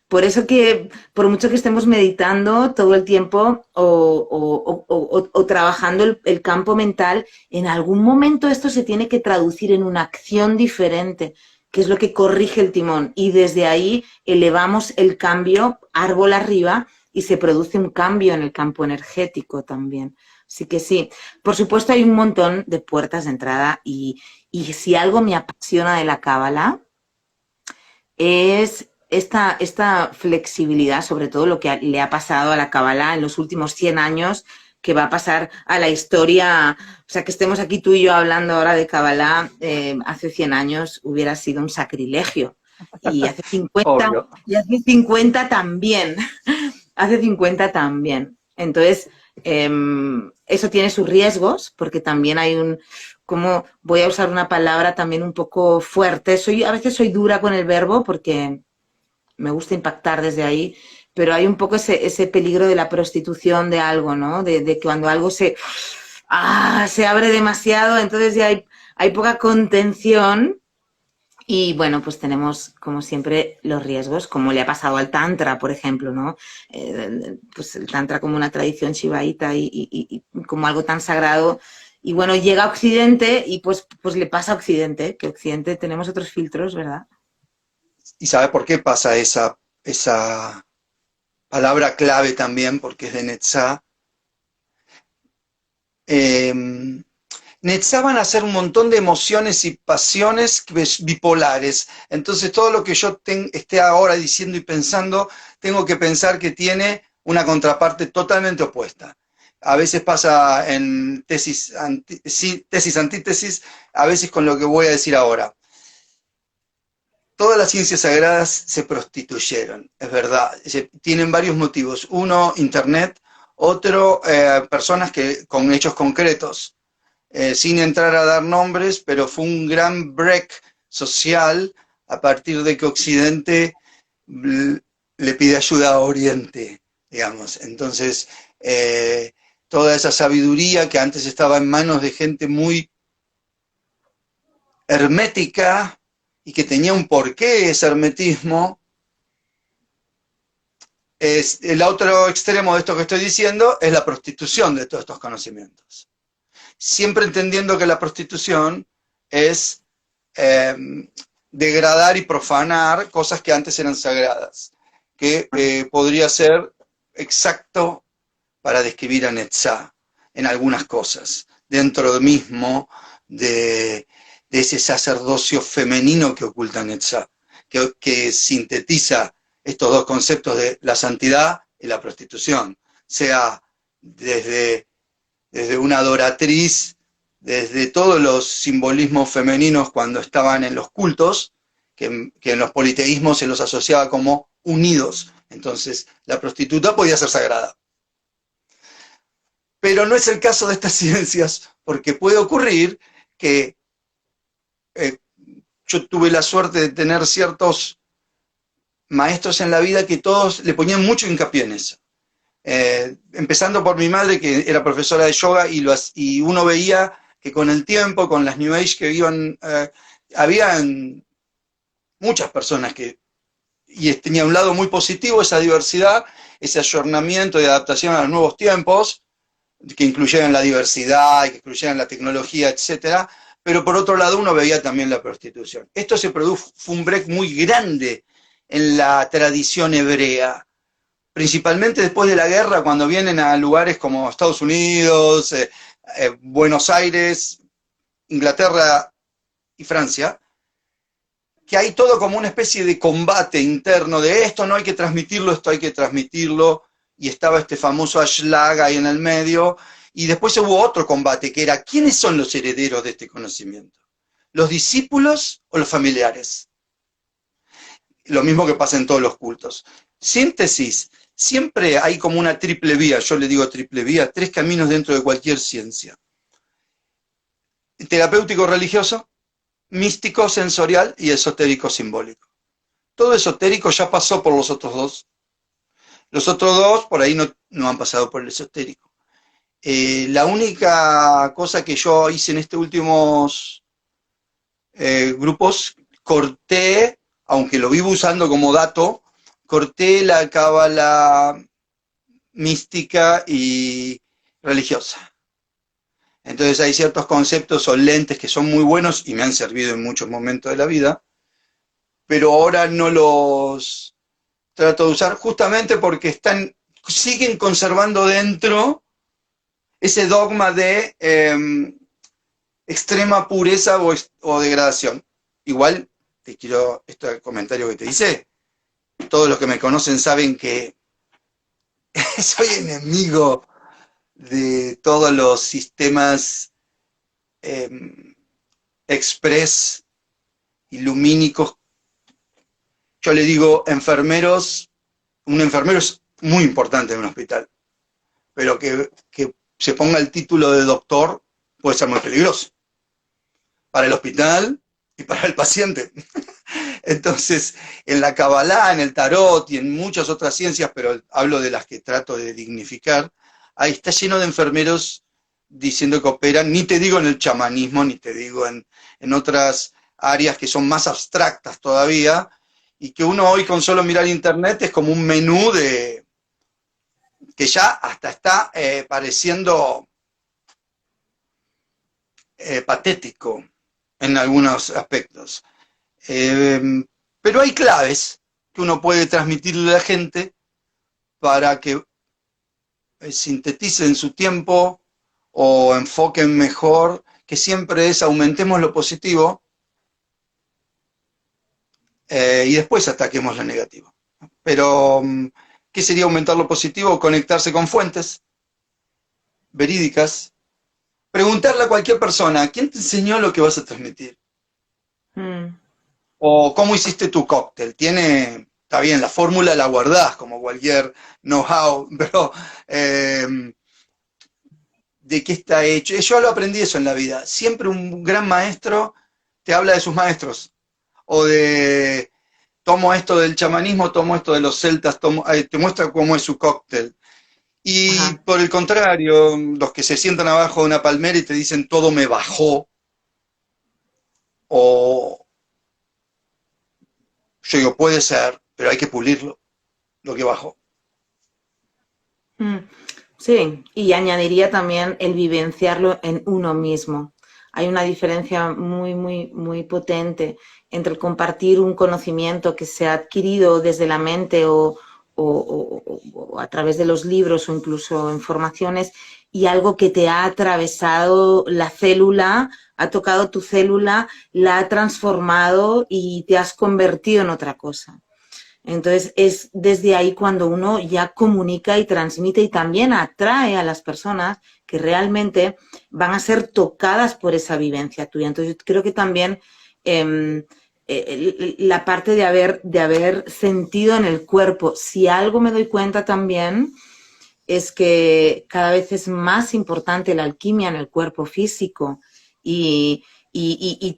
Por eso que, por mucho que estemos meditando todo el tiempo o trabajando el campo mental, en algún momento esto se tiene que traducir en una acción diferente, que es lo que corrige el timón. Y desde ahí elevamos el cambio árbol arriba y se produce un cambio en el campo energético también. Así que sí, por supuesto hay un montón de puertas de entrada y si algo me apasiona de la Cábala es esta flexibilidad, sobre todo lo que le ha pasado a la Cábala en los últimos 100 años, que va a pasar a la historia. O sea, que estemos aquí tú y yo hablando ahora de Cábala, hace 100 años hubiera sido un sacrilegio. Y hace 50, Obvio. y hace 50 también. Hace 50 también. Entonces, eso tiene sus riesgos, porque también hay como voy a usar una palabra también un poco fuerte. A veces soy dura con el verbo porque me gusta impactar desde ahí, pero hay un poco ese peligro de la prostitución de algo, ¿no? De cuando algo se abre demasiado, entonces ya hay poca contención. Y bueno, pues tenemos, como siempre, los riesgos, como le ha pasado al Tantra, por ejemplo, ¿no? Pues el Tantra como una tradición shivaíta y como algo tan sagrado. Y bueno, llega a Occidente y pues le pasa a Occidente, que Occidente tenemos otros filtros, ¿verdad? ¿Y sabe por qué pasa esa palabra clave también? Porque es de Netzá. Netzá van a ser un montón de emociones y pasiones bipolares. Entonces todo lo que yo esté ahora diciendo y pensando, tengo que pensar que tiene una contraparte totalmente opuesta. A veces pasa en tesis, antítesis, a veces con lo que voy a decir ahora. Todas las ciencias sagradas se prostituyeron, es verdad. Tienen varios motivos. Uno, Internet. Otro, personas con hechos concretos. Sin entrar a dar nombres, pero fue un gran break social a partir de que Occidente le pide ayuda a Oriente, digamos. Entonces, toda esa sabiduría que antes estaba en manos de gente muy hermética y que tenía un porqué ese hermetismo, el otro extremo de esto que estoy diciendo es la prostitución de todos estos conocimientos. Siempre entendiendo que la prostitución es degradar y profanar cosas que antes eran sagradas, que podría ser exacto para describir a Netzá en algunas cosas, dentro mismo de ese sacerdocio femenino que oculta Netzá, que sintetiza estos dos conceptos de la santidad y la prostitución, sea desde una adoratriz, desde todos los simbolismos femeninos cuando estaban en los cultos, que en los politeísmos se los asociaba como unidos. Entonces, la prostituta podía ser sagrada. Pero no es el caso de estas ciencias, porque puede ocurrir que yo tuve la suerte de tener ciertos maestros en la vida que todos le ponían mucho hincapié en eso. Empezando por mi madre, que era profesora de yoga, y uno veía que con el tiempo, con las New Age que iban, habían muchas personas y tenía un lado muy positivo, esa diversidad, ese ayornamiento y adaptación a los nuevos tiempos, que incluyeran la diversidad, que incluyeran la tecnología, etcétera, pero por otro lado uno veía también la prostitución. Esto fue un break muy grande en la tradición hebrea, principalmente después de la guerra, cuando vienen a lugares como Estados Unidos, Buenos Aires, Inglaterra y Francia, que hay todo como una especie de combate interno de esto no hay que transmitirlo, esto hay que transmitirlo, y estaba este famoso Ashlag ahí en el medio, y después hubo otro combate que era, ¿quiénes son los herederos de este conocimiento? ¿Los discípulos o los familiares? Lo mismo que pasa en todos los cultos. Síntesis, siempre hay como una triple vía, yo le digo triple vía, 3 caminos dentro de cualquier ciencia. Terapéutico religioso, místico sensorial y esotérico simbólico. Todo esotérico ya pasó por los otros dos. Los otros dos por ahí no han pasado por el esotérico. La única cosa que yo hice en estos últimos grupos, corté, aunque lo vivo usando como dato, corté la cábala mística y religiosa. Entonces hay ciertos conceptos o lentes que son muy buenos y me han servido en muchos momentos de la vida, pero ahora no los trato de usar justamente porque siguen conservando dentro ese dogma de extrema pureza o degradación. Igual, este comentario que te hice, todos los que me conocen saben que soy enemigo de todos los sistemas express y lumínicos. Yo le digo enfermeros, un enfermero es muy importante en un hospital, pero que se ponga el título de doctor puede ser muy peligroso para el hospital y para el paciente. Entonces, en la Kabbalah, en el tarot y en muchas otras ciencias, pero hablo de las que trato de dignificar, ahí está lleno de enfermeros diciendo que operan, ni te digo en el chamanismo, ni te digo en otras áreas que son más abstractas todavía, y que uno hoy con solo mirar internet es como un menú de que ya hasta está pareciendo patético en algunos aspectos. Pero hay claves que uno puede transmitirle a la gente para que sinteticen su tiempo o enfoquen mejor, que siempre es aumentemos lo positivo y después ataquemos lo negativo. Pero, ¿qué sería aumentar lo positivo? Conectarse con fuentes verídicas, preguntarle a cualquier persona, ¿quién te enseñó lo que vas a transmitir? O ¿cómo hiciste tu cóctel? Está bien, la fórmula la guardás como cualquier know-how, pero ¿de qué está hecho? Yo lo aprendí eso en la vida. Siempre un gran maestro te habla de sus maestros. O de, tomo esto del chamanismo, tomo esto de los celtas, te muestra cómo es su cóctel. Y Ajá. por el contrario, los que se sientan abajo de una palmera y te dicen todo me bajó, o yo digo, puede ser, pero hay que pulirlo, lo que bajó. Mm, sí, y añadiría también el vivenciarlo en uno mismo. Hay una diferencia muy, muy, muy potente entre el compartir un conocimiento que se ha adquirido desde la mente o a través de los libros o incluso informaciones y algo que te ha atravesado la célula, ha tocado tu célula, la ha transformado y te has convertido en otra cosa. Entonces es desde ahí cuando uno ya comunica y transmite y también atrae a las personas que realmente van a ser tocadas por esa vivencia tuya. Entonces yo creo que también la parte de haber sentido en el cuerpo, si algo me doy cuenta también es que cada vez es más importante la alquimia en el cuerpo físico y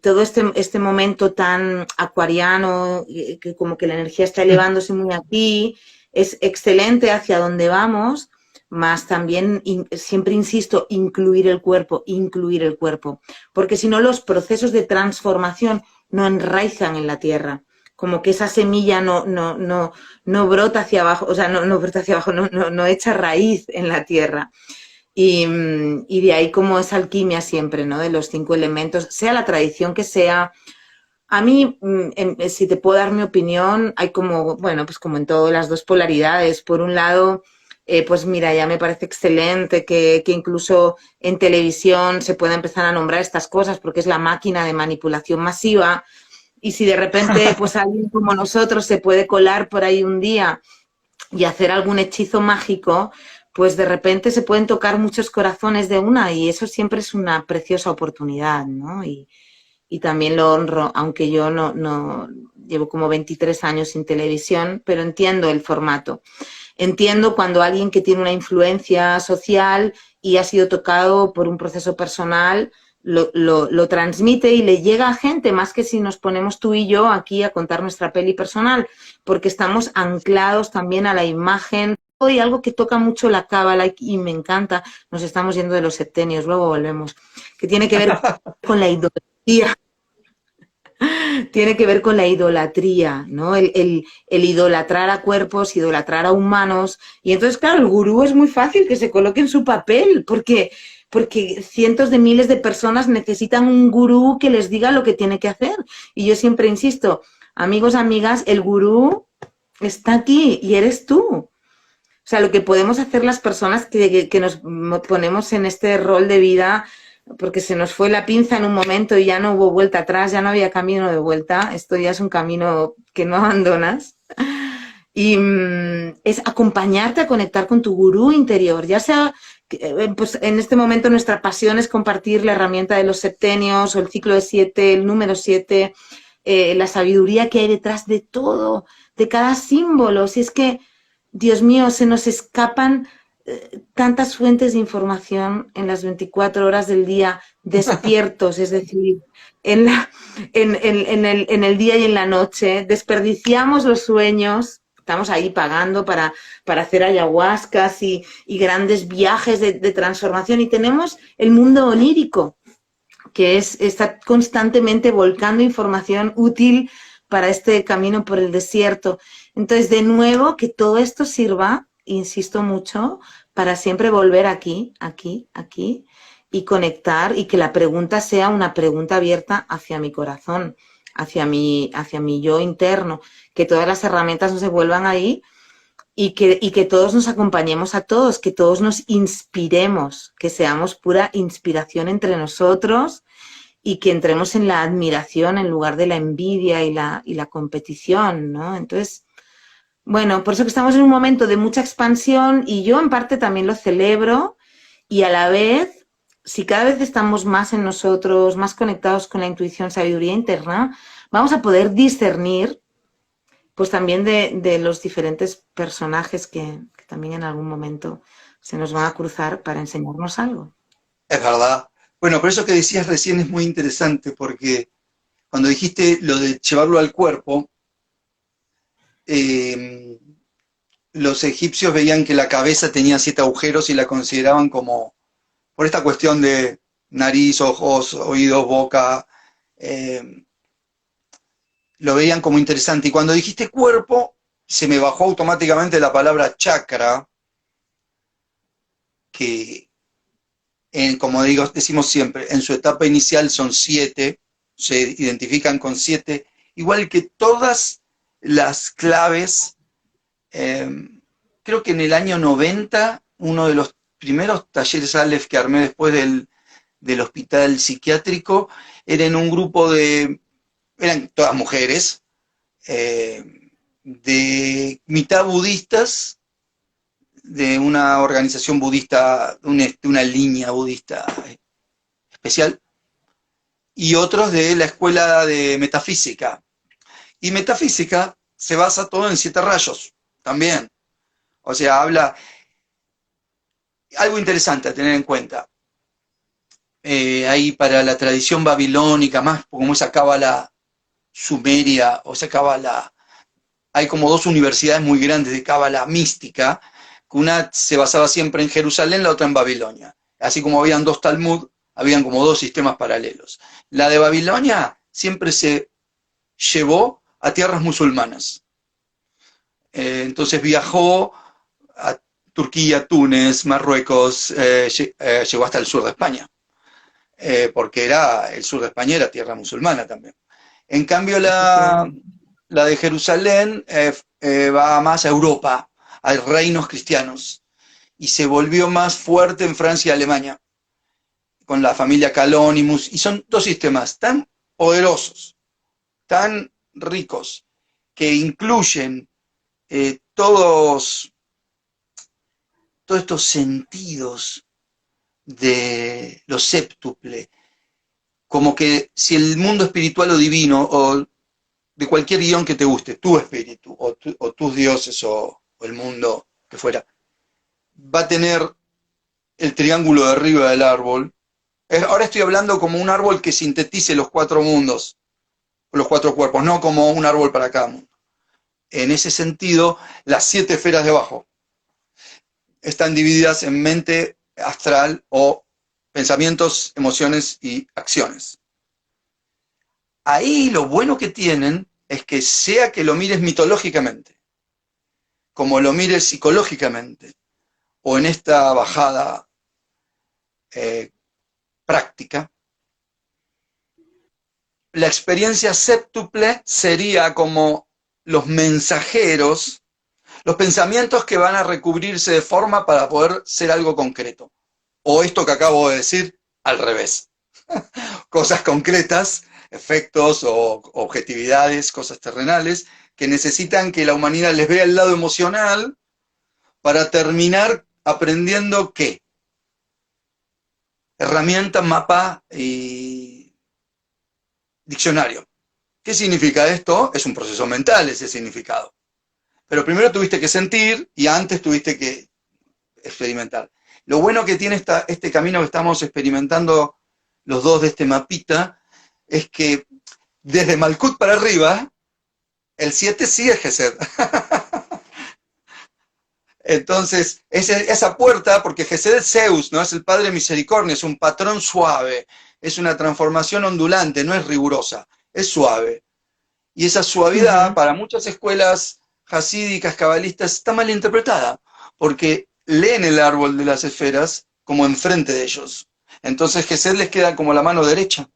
todo este momento tan acuariano, que como que la energía está elevándose muy aquí, es excelente hacia donde vamos, más también, siempre insisto, incluir el cuerpo, porque si no los procesos de transformación no enraizan en la tierra, como que esa semilla no brota hacia abajo, o sea, no brota hacia abajo, no echa raíz en la tierra. Y de ahí como esa alquimia siempre, ¿no? De los 5 elementos, sea la tradición que sea. A mí, si te puedo dar mi opinión, hay como, bueno, pues como en todo, las dos polaridades. Por un lado, pues mira, ya me parece excelente que incluso en televisión se pueda empezar a nombrar estas cosas porque es la máquina de manipulación masiva. Y si de repente, pues alguien como nosotros se puede colar por ahí un día y hacer algún hechizo mágico, pues de repente se pueden tocar muchos corazones de una y eso siempre es una preciosa oportunidad, ¿no? Y también lo honro, aunque yo no llevo como 23 años sin televisión, pero entiendo el formato. Entiendo cuando alguien que tiene una influencia social y ha sido tocado por un proceso personal lo transmite y le llega a gente, más que si nos ponemos tú y yo aquí a contar nuestra peli personal, porque estamos anclados también a la imagen. Y algo que toca mucho la cábala y me encanta, nos estamos yendo de los septenios, luego volvemos, que tiene que ver con la idolatría. Tiene que ver con la idolatría, ¿no? El idolatrar a cuerpos, idolatrar a humanos. Y entonces, claro, el gurú es muy fácil que se coloque en su papel, porque cientos de miles de personas necesitan un gurú que les diga lo que tiene que hacer. Y yo siempre insisto, amigos, amigas, el gurú está aquí y eres tú. O sea, lo que podemos hacer las personas que nos ponemos en este rol de vida porque se nos fue la pinza en un momento y ya no hubo vuelta atrás, ya no había camino de vuelta, esto ya es un camino que no abandonas. Y es acompañarte a conectar con tu gurú interior, ya sea, pues en este momento nuestra pasión es compartir la herramienta de los septenios o el ciclo de 7, el número 7, la sabiduría que hay detrás de todo, de cada símbolo. Si es que, Dios mío, se nos escapan tantas fuentes de información en las 24 horas del día despiertos, es decir, en el día y en la noche, desperdiciamos los sueños, estamos ahí pagando para hacer ayahuascas y grandes viajes de transformación y tenemos el mundo onírico, que está constantemente volcando información útil para este camino por el desierto. Entonces, de nuevo, que todo esto sirva, insisto mucho, para siempre volver aquí, aquí, aquí, y conectar, y que la pregunta sea una pregunta abierta hacia mi corazón, hacia mi yo interno, que todas las herramientas nos devuelvan ahí y que todos nos acompañemos a todos, que todos nos inspiremos, que seamos pura inspiración entre nosotros y que entremos en la admiración en lugar de la envidia y la competición, ¿no? Entonces, bueno, por eso que estamos en un momento de mucha expansión y yo en parte también lo celebro y a la vez, si cada vez estamos más en nosotros, más conectados con la intuición, sabiduría interna, vamos a poder discernir pues también de los diferentes personajes que también en algún momento se nos van a cruzar para enseñarnos algo. Es verdad. Bueno, pero eso que decías recién es muy interesante porque cuando dijiste lo de llevarlo al cuerpo, eh, los egipcios veían que la cabeza tenía 7 agujeros y la consideraban como, por esta cuestión de nariz, ojos, oídos, boca, eh, lo veían como interesante. Y cuando dijiste cuerpo, se me bajó automáticamente la palabra chakra, que, como decimos siempre, en su etapa inicial son 7, se identifican con 7, igual que todas las claves. Creo que en el año 90, uno de los primeros talleres Aleph que armé después del hospital psiquiátrico, era en un grupo eran todas mujeres, de mitad budistas, de una organización budista, de una línea budista especial, y otros de la escuela de metafísica. Y metafísica se basa todo en 7 rayos, también. O sea, habla algo interesante a tener en cuenta. Ahí para la tradición babilónica, más como esa cábala sumeria, o esa cábala, hay como 2 universidades muy grandes de cábala mística, que una se basaba siempre en Jerusalén, la otra en Babilonia. Así como habían 2 Talmud, habían como 2 sistemas paralelos. La de Babilonia siempre se llevó a tierras musulmanas. Entonces viajó a Turquía, Túnez, Marruecos, llegó hasta el sur de España, porque el sur de España era tierra musulmana también. En cambio, la de Jerusalén va más a Europa, a reinos cristianos, y se volvió más fuerte en Francia y Alemania, con la familia Calonimus, y son 2 sistemas tan poderosos, tan ricos, que incluyen todos estos sentidos de lo séptuple, como que si el mundo espiritual o divino, o de cualquier guión que te guste, tu espíritu, o tus dioses, o el mundo que fuera, va a tener el triángulo de arriba del árbol. Ahora estoy hablando como un árbol que sintetice los 4 mundos, los 4 cuerpos, no como un árbol para cada mundo. En ese sentido, las 7 esferas de abajo están divididas en mente astral o pensamientos, emociones y acciones. Ahí lo bueno que tienen es que sea que lo mires mitológicamente, como lo mires psicológicamente, o en esta bajada práctica, la experiencia séptuple sería como los mensajeros, los pensamientos que van a recubrirse de forma para poder ser algo concreto. O esto que acabo de decir, al revés. Cosas concretas, efectos o objetividades, cosas terrenales, que necesitan que la humanidad les vea el lado emocional para terminar aprendiendo ¿qué? Herramienta, mapa y diccionario. ¿Qué significa esto? Es un proceso mental ese significado. Pero primero tuviste que sentir y antes tuviste que experimentar. Lo bueno que tiene este camino que estamos experimentando los dos de este mapita es que desde Malkut para arriba, el 7 sí es Gesed. Entonces, esa puerta, porque Gesed es Zeus, ¿no? Es el Padre Misericordia, es un patrón suave, es una transformación ondulante, no es rigurosa, es suave. Y esa suavidad, para muchas escuelas hasídicas, cabalistas, está mal interpretada, porque leen el árbol de las esferas como enfrente de ellos. Entonces Gesed les queda como la mano derecha.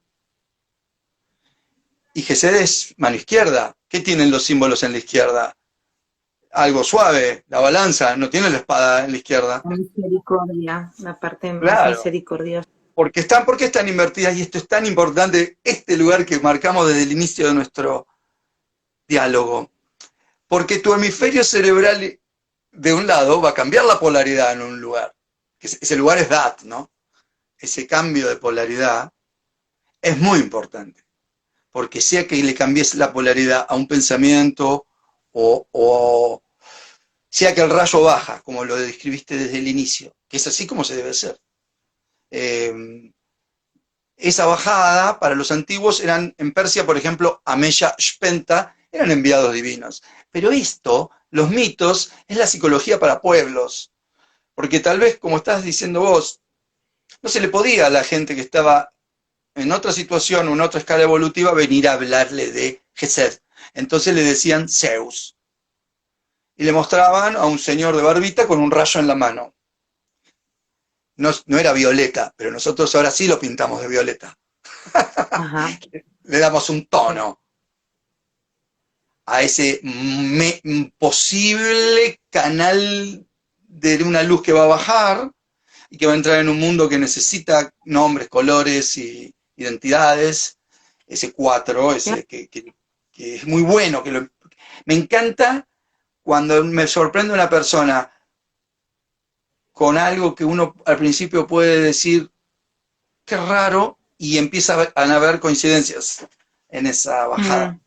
Y Gesed es mano izquierda. ¿Qué tienen los símbolos en la izquierda? Algo suave, la balanza, no tiene la espada en la izquierda. La misericordia, la parte más Claro. misericordiosa. ¿Por qué están invertidas? Y esto es tan importante, este lugar que marcamos desde el inicio de nuestro diálogo. Porque tu hemisferio cerebral de un lado va a cambiar la polaridad en un lugar. Ese lugar es Dat, ¿no? Ese cambio de polaridad es muy importante. Porque sea que le cambies la polaridad a un pensamiento o sea que el rayo baja, como lo describiste desde el inicio, que es así como se debe hacer. Esa bajada, para los antiguos, eran en Persia, por ejemplo, Ameya Shpenta, eran enviados divinos. Pero esto, los mitos, es la psicología para pueblos. Porque tal vez, como estás diciendo vos, no se le podía a la gente que estaba en otra situación o en otra escala evolutiva venir a hablarle de Gesed. Entonces le decían Zeus. Y le mostraban a un señor de barbita con un rayo en la mano. No era violeta, pero nosotros ahora sí lo pintamos de violeta. Ajá. Le damos un tono a ese posible canal de una luz que va a bajar y que va a entrar en un mundo que necesita nombres, colores y identidades. Ese 4, ese que es muy bueno. Me encanta cuando me sorprende una persona con algo que uno al principio puede decir, qué raro, y empieza a haber coincidencias en esa bajada.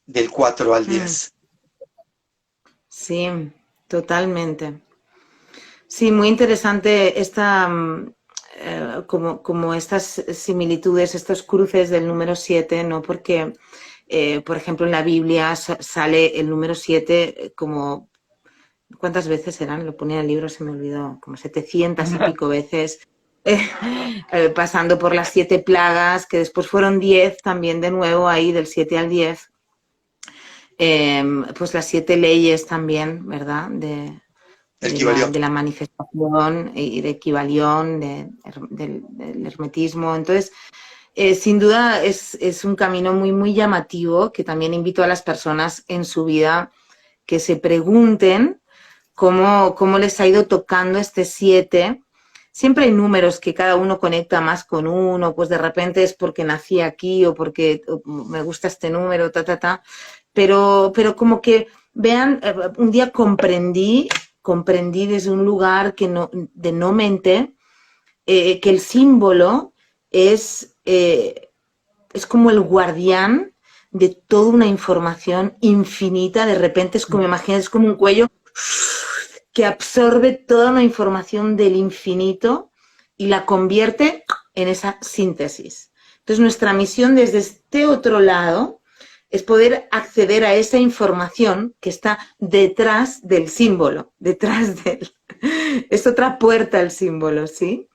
Del 4 al 10. Sí, totalmente. Sí, muy interesante esta, como estas similitudes, estos cruces del número 7, ¿no? Porque, por ejemplo, en la Biblia sale el número 7 como, ¿cuántas veces eran? Lo ponía en el libro, se me olvidó, como 700 y pico veces, pasando por las 7 plagas, que después fueron 10 también de nuevo ahí, del 7 al 10. Pues las 7 leyes también, ¿verdad? De la manifestación y de equivalión, del hermetismo. Entonces, sin duda es un camino muy, muy llamativo que también invito a las personas en su vida que se pregunten cómo les ha ido tocando este 7. Siempre hay números que cada uno conecta más con uno, pues de repente es porque nací aquí o porque me gusta este número, pero como que vean, un día comprendí desde un lugar de no mente, que el símbolo es como el guardián de toda una información infinita. De repente es como, imagínate, es como un cuello que absorbe toda una información del infinito y la convierte en esa síntesis. Entonces, nuestra misión desde este otro lado es poder acceder a esa información que está detrás del símbolo, detrás de él. Es otra puerta el símbolo, ¿sí?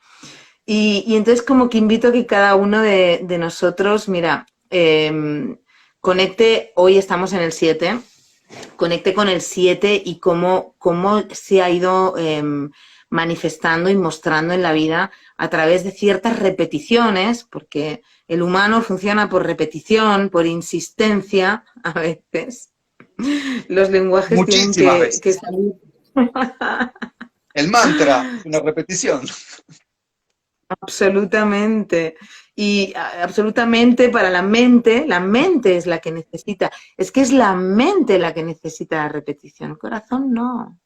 Y entonces como que invito a que cada uno de nosotros, mira, conecte, hoy estamos en el 7, conecte con el 7 y cómo se ha ido manifestando y mostrando en la vida a través de ciertas repeticiones, porque el humano funciona por repetición, por insistencia, a veces. Los lenguajes muchísimas tienen que salir. El mantra es una repetición. Absolutamente. Y absolutamente para la mente es la que necesita. Es que es la mente la que necesita la repetición. El corazón no.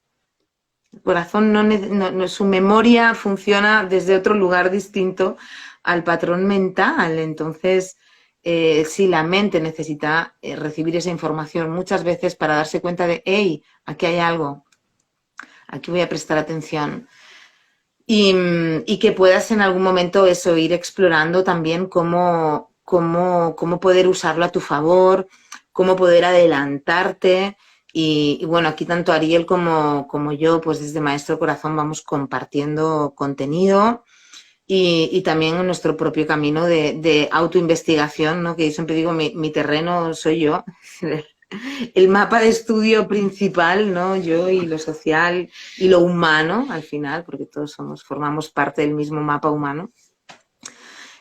El corazón no, su memoria funciona desde otro lugar distinto al patrón mental. Entonces, sí, la mente necesita recibir esa información muchas veces para darse cuenta de, hey, aquí hay algo. aquí voy a prestar atención. Y que puedas en algún momento eso, ir explorando también cómo poder usarlo a tu favor, cómo poder adelantarte. Y bueno, aquí tanto Ariel como yo, pues desde Maestro Corazón vamos compartiendo contenido y también en nuestro propio camino de autoinvestigación, ¿no? Que yo siempre digo, mi terreno soy yo. El mapa de estudio principal, ¿no? Yo y lo social y lo humano, al final, porque todos formamos parte del mismo mapa humano.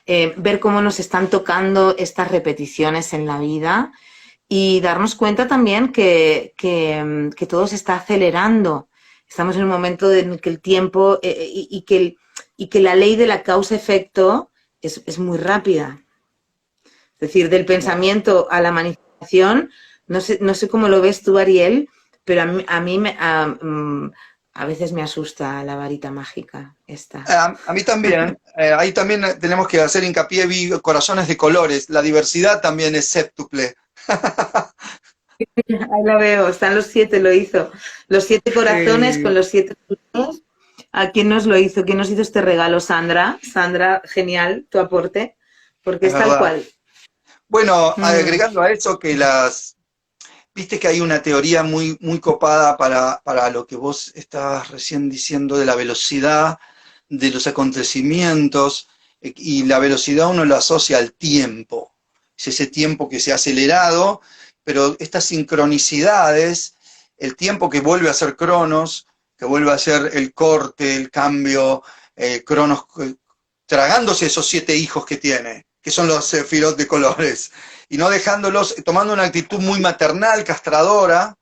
Ver cómo nos están tocando estas repeticiones en la vida y darnos cuenta también que todo se está acelerando. Estamos en un momento en que el tiempo y que la ley de la causa-efecto es muy rápida. Es decir, del pensamiento a la manifestación, no sé cómo lo ves tú, Ariel, pero a veces me asusta la varita mágica esta. A mí también, ahí también tenemos que hacer hincapié, vi corazones de colores, la diversidad también es séptuple. Ahí la veo, están los 7, lo hizo. Los 7 corazones con los 7 puntos. ¿A quién nos lo hizo? ¿Quién nos hizo este regalo? Sandra. Sandra, genial tu aporte, porque Es es tal verdad. cual. Bueno, agregando a eso que viste que hay una teoría muy, muy copada para lo que vos estabas recién diciendo de la velocidad de los acontecimientos, y la velocidad uno lo asocia al tiempo, es ese tiempo que se ha acelerado, pero estas sincronicidades, el tiempo que vuelve a ser Cronos, que vuelve a ser el corte, el cambio, Cronos tragándose esos 7 hijos que tiene, que son los sefirot de colores, y no dejándolos, tomando una actitud muy maternal, castradora,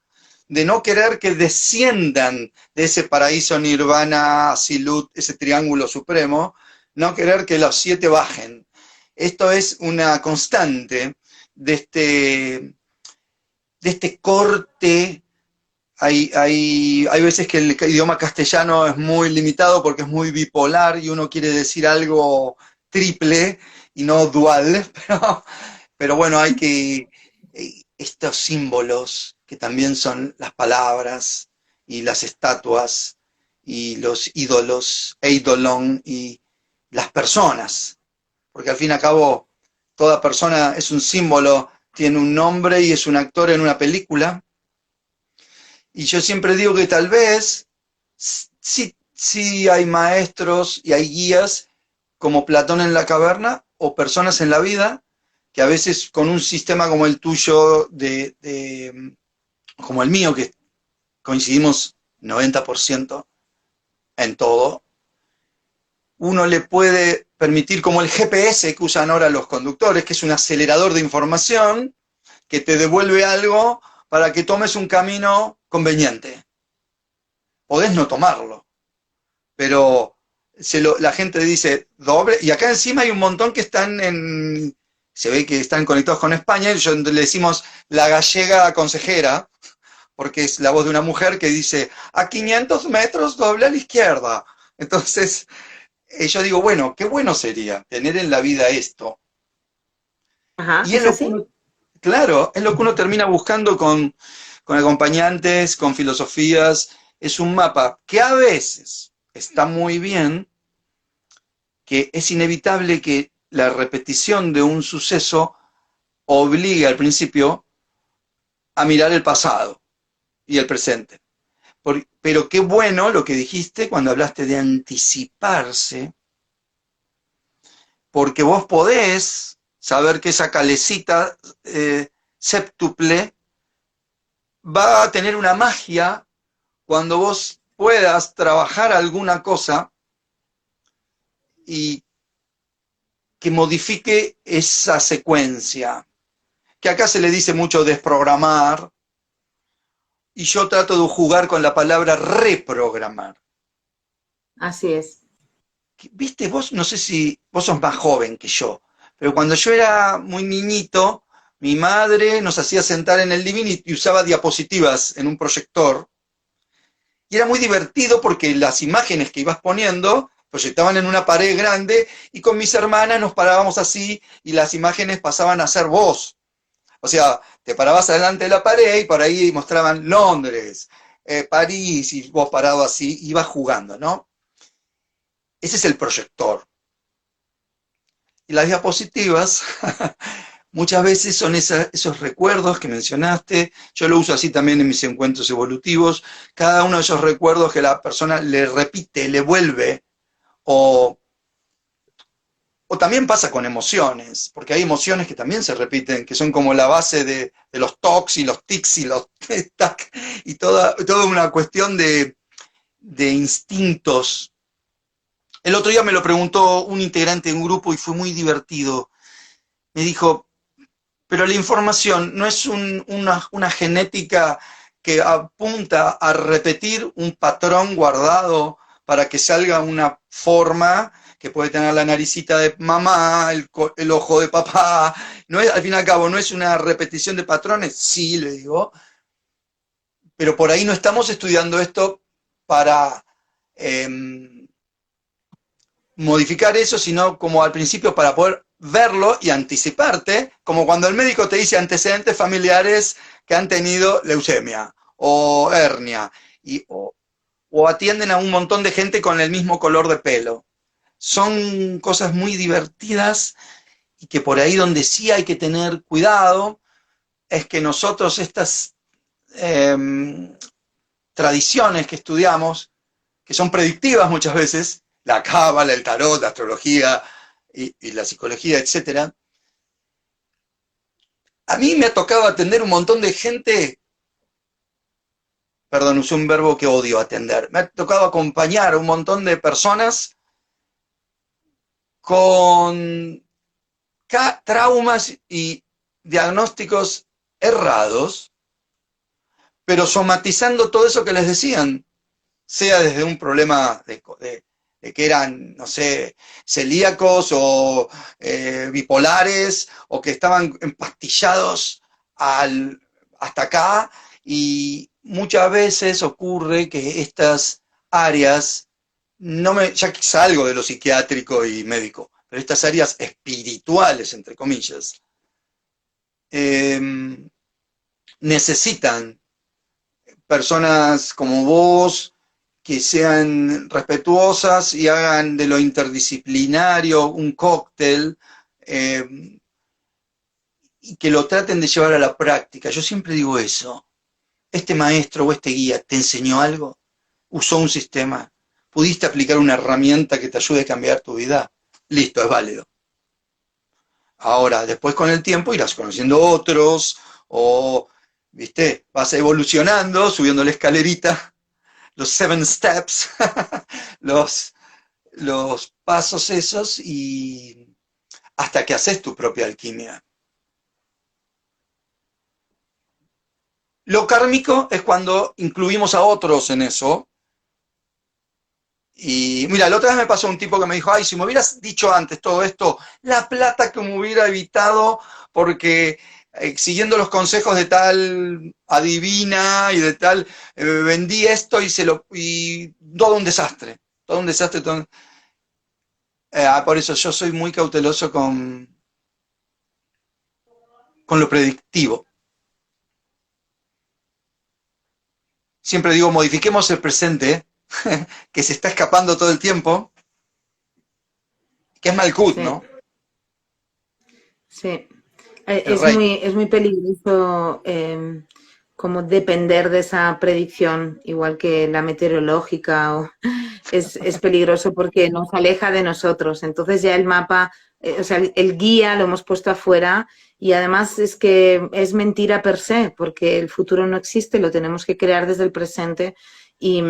de no querer que desciendan de ese paraíso nirvana, silut, ese triángulo supremo, no querer que los 7 bajen. Esto es una constante de este corte. Hay veces que el idioma castellano es muy limitado porque es muy bipolar y uno quiere decir algo triple y no dual, pero bueno, hay que estos símbolos que también son las palabras y las estatuas y los ídolos, eidolon, y las personas, porque al fin y al cabo toda persona es un símbolo, tiene un nombre y es un actor en una película. Y yo siempre digo que tal vez sí hay maestros y hay guías como Platón en la caverna o personas en la vida que a veces con un sistema como el tuyo, como el mío, que coincidimos 90% en todo, uno le puede permitir, como el GPS que usan ahora los conductores, que es un acelerador de información que te devuelve algo para que tomes un camino conveniente. Podés no tomarlo, pero la gente dice doble, y acá encima hay un montón que se ve que están conectados con España, y le decimos la gallega consejera, porque es la voz de una mujer que dice, a 500 metros doble a la izquierda. Entonces, yo digo, bueno, qué bueno sería tener en la vida esto. Ajá, Y es ¿es lo que así? claro, es lo que uno termina buscando con acompañantes, con filosofías, es un mapa que a veces está muy bien, que es inevitable que la repetición de un suceso obligue al principio a mirar el pasado y el presente. Pero qué bueno lo que dijiste cuando hablaste de anticiparse, porque vos podés saber que esa calecita séptuple va a tener una magia cuando vos puedas trabajar alguna cosa y que modifique esa secuencia, que acá se le dice mucho desprogramar, y yo trato de jugar con la palabra reprogramar. Así es. Viste, vos, no sé si vos sos más joven que yo, pero cuando yo era muy niñito, mi madre nos hacía sentar en el living y usaba diapositivas en un proyector, y era muy divertido porque las imágenes que ibas poniendo proyectaban en una pared grande, y con mis hermanas nos parábamos así y las imágenes pasaban a ser vos. O sea, te parabas adelante de la pared y por ahí mostraban Londres, París, y vos parado así, y vas jugando, ¿no? Ese es el proyector. Y las diapositivas muchas veces son esos recuerdos que mencionaste. Yo lo uso así también en mis encuentros evolutivos. Cada uno de esos recuerdos que la persona le repite, le vuelve, o, o también pasa con emociones, porque hay emociones que también se repiten, que son como la base de los tocs y los tics y los tac, y toda una cuestión de instintos. El otro día me lo preguntó un integrante de un grupo y fue muy divertido. Me dijo, pero la información no es una genética que apunta a repetir un patrón guardado para que salga una forma que puede tener la naricita de mamá, el ojo de papá. No es, al fin y al cabo, no es una repetición de patrones. Sí, le digo, pero por ahí no estamos estudiando esto para modificar eso, sino como al principio para poder verlo y anticiparte, como cuando el médico te dice antecedentes familiares que han tenido leucemia o hernia, o atienden a un montón de gente con el mismo color de pelo. Son cosas muy divertidas y que por ahí donde sí hay que tener cuidado es que nosotros estas tradiciones que estudiamos, que son predictivas muchas veces, la cábala, el tarot, la astrología y la psicología, etcétera. A mí me ha tocado atender un montón de gente, perdón, usé un verbo que odio, atender, me ha tocado acompañar a un montón de personas con traumas y diagnósticos errados, pero somatizando todo eso que les decían, sea desde un problema de que eran, no sé, celíacos o bipolares, o que estaban empastillados hasta acá, y muchas veces ocurre que estas áreas, ya que salgo de lo psiquiátrico y médico, pero estas áreas espirituales, entre comillas, eh, necesitan personas como vos, que sean respetuosas y hagan de lo interdisciplinario un cóctel, y que lo traten de llevar a la práctica. Yo siempre digo eso. Este maestro o este guía te enseñó algo, usó un sistema, pudiste aplicar una herramienta que te ayude a cambiar tu vida. Listo, es válido. Ahora, después con el tiempo irás conociendo otros, o, viste, vas evolucionando, subiendo la escalerita, los 7 steps, los, los pasos esos, y hasta que haces tu propia alquimia. Lo kármico es cuando incluimos a otros en eso. Y mira, la otra vez me pasó un tipo que me dijo, ay, si me hubieras dicho antes todo esto, la plata que me hubiera evitado, porque siguiendo los consejos de tal adivina y de tal, vendí esto y todo un desastre, todo un desastre. Por eso yo soy muy cauteloso con lo predictivo. Siempre digo, modifiquemos el presente, que se está escapando todo el tiempo, que es Malkuth, Sí, ¿no? sí. El rey. Es muy peligroso como depender de esa predicción, igual que la meteorológica. Es peligroso porque nos aleja de nosotros. Entonces ya el mapa, o sea, el guía lo hemos puesto afuera y además es que es mentira per se, porque el futuro no existe, lo tenemos que crear desde el presente y,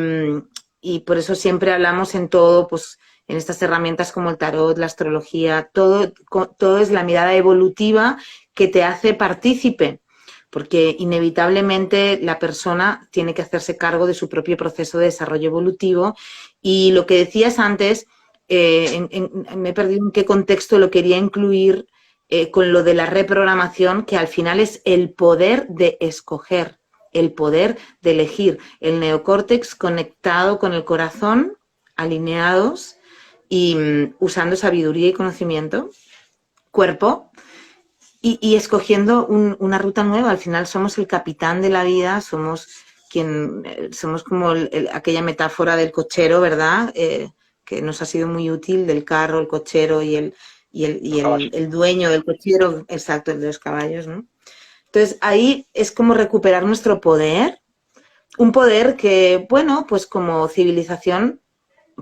y por eso siempre hablamos en todo, pues en estas herramientas como el tarot, la astrología, todo es la mirada evolutiva que te hace partícipe, porque inevitablemente la persona tiene que hacerse cargo de su propio proceso de desarrollo evolutivo. Y lo que decías antes, me he perdido en qué contexto lo quería incluir, con lo de la reprogramación, que al final es el poder de escoger, el poder de elegir, el neocórtex conectado con el corazón, alineados y usando sabiduría y conocimiento, cuerpo, y escogiendo una ruta nueva. Al final somos el capitán de la vida, somos somos como aquella metáfora del cochero, ¿verdad? Que nos ha sido muy útil, del carro, el cochero el dueño del cochero, exacto, el de los caballos, ¿no? Entonces ahí es como recuperar nuestro poder, un poder que, bueno, pues como civilización,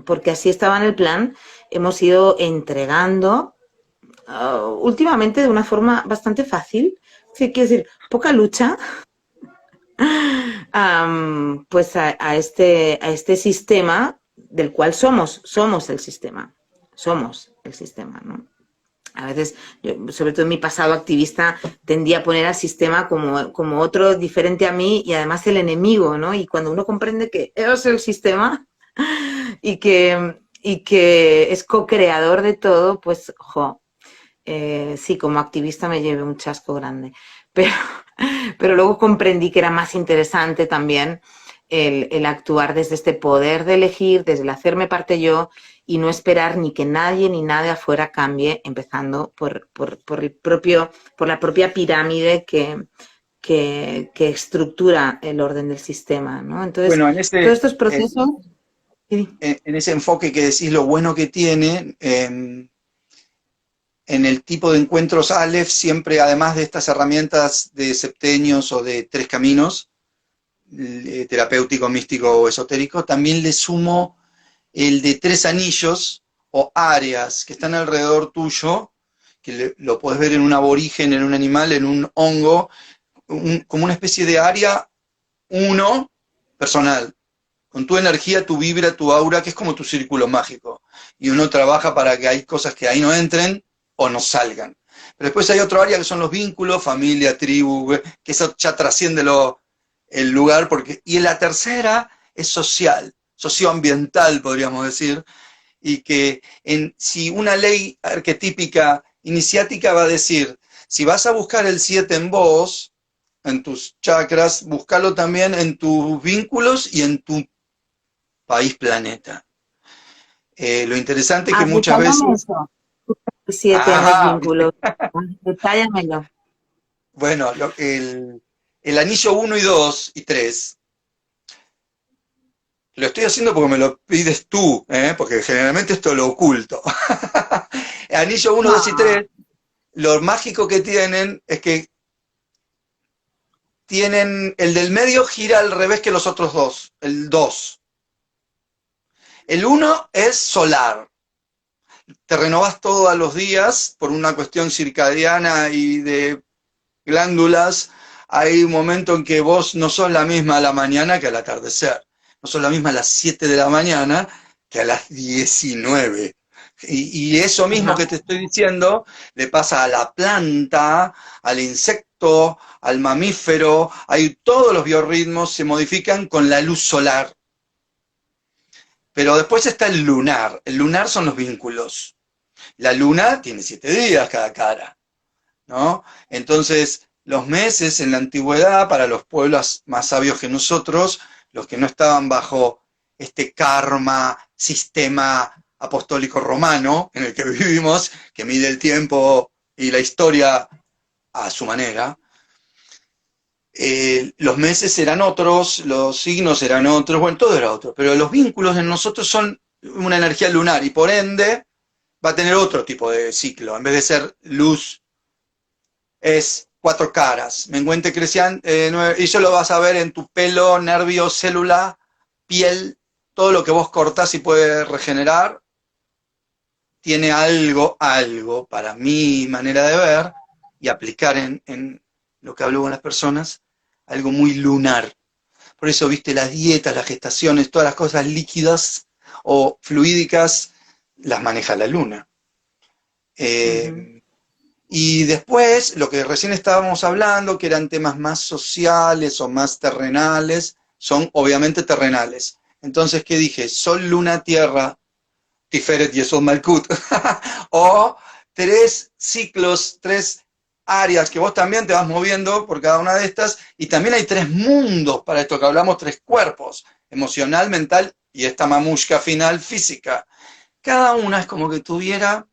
porque así estaba en el plan, hemos ido entregando últimamente de una forma bastante fácil. Sí, quiero decir, poca lucha, pues a este sistema del cual somos el sistema, ¿no? A veces, yo, sobre todo en mi pasado activista, tendía a poner al sistema como otro diferente a mí y además el enemigo, ¿no? Y cuando uno comprende que es el sistema y que es co-creador de todo, pues, sí, como activista me llevé un chasco grande. Pero, pero luego comprendí que era más interesante también el actuar desde este poder de elegir, desde el hacerme parte yo y no esperar ni que nadie ni nada afuera cambie, empezando por la propia pirámide que estructura el orden del sistema, ¿no? Entonces, Bueno, todos estos procesos... en ese enfoque que decís lo bueno que tiene, en el tipo de encuentros Aleph, siempre, además de estas herramientas de septenios o de tres caminos, terapéutico, místico o esotérico, también le sumo el de tres anillos o áreas que están alrededor tuyo, que lo podés ver en un aborigen, en un animal, en un hongo, como una especie de área uno personal, con tu energía, tu vibra, tu aura, que es como tu círculo mágico. Y uno trabaja para que hay cosas que ahí no entren o no salgan. Pero después hay otro área que son los vínculos, familia, tribu, que eso ya trasciende el lugar. Y la tercera es social, socioambiental, podríamos decir, y que si una ley arquetípica iniciática va a decir, si vas a buscar el 7 en vos, en tus chakras, búscalo también en tus vínculos y en tu país planeta. Lo interesante es que muchas Detállame veces... eso, 7 en los Ajá, vínculos. Detállamelo. bueno, el anillo 1 y 2 y 3, lo estoy haciendo porque me lo pides tú, porque generalmente esto lo oculto. El anillo 1, 2 y Ah, 3, lo mágico que tienen es que el del medio gira al revés que los otros dos, el 2. El 1 es solar, te renovas todos los días por una cuestión circadiana y de glándulas. Hay un momento en que vos no sos la misma a la mañana que al atardecer, no sos la misma a las 7 de la mañana que a las 19. Y eso mismo que ajá. te estoy diciendo le pasa a la planta, al insecto, al mamífero. Todos los biorritmos se modifican con la luz solar. Pero después está el lunar. El lunar son los vínculos. La luna tiene 7 días cada cara, ¿no? Entonces, los meses en la antigüedad, para los pueblos más sabios que nosotros, los que no estaban bajo este karma, sistema apostólico romano en el que vivimos, que mide el tiempo y la historia a su manera, los meses eran otros, los signos eran otros, bueno, todo era otro, pero los vínculos en nosotros son una energía lunar y por ende va a tener otro tipo de ciclo. En vez de ser luz, es 4 caras. Menguente crecian, y eso lo vas a ver en tu pelo, nervio, célula, piel, todo lo que vos cortás y puedes regenerar, tiene algo, para mi manera de ver y aplicar en lo que hablo con las personas, algo muy lunar. Por eso, viste, las dietas, las gestaciones, todas las cosas líquidas o fluídicas, las maneja la luna. Ujú. Y después, lo que recién estábamos hablando, que eran temas más sociales o más terrenales, son obviamente terrenales. Entonces, ¿qué dije? Sol, luna, tierra, Tiferet, Yesod, Malkut. O 3 ciclos, 3 áreas que vos también te vas moviendo por cada una de estas. Y también hay 3 mundos para esto que hablamos, 3 cuerpos, emocional, mental y esta mamushka final física. Cada una es como que tuviera,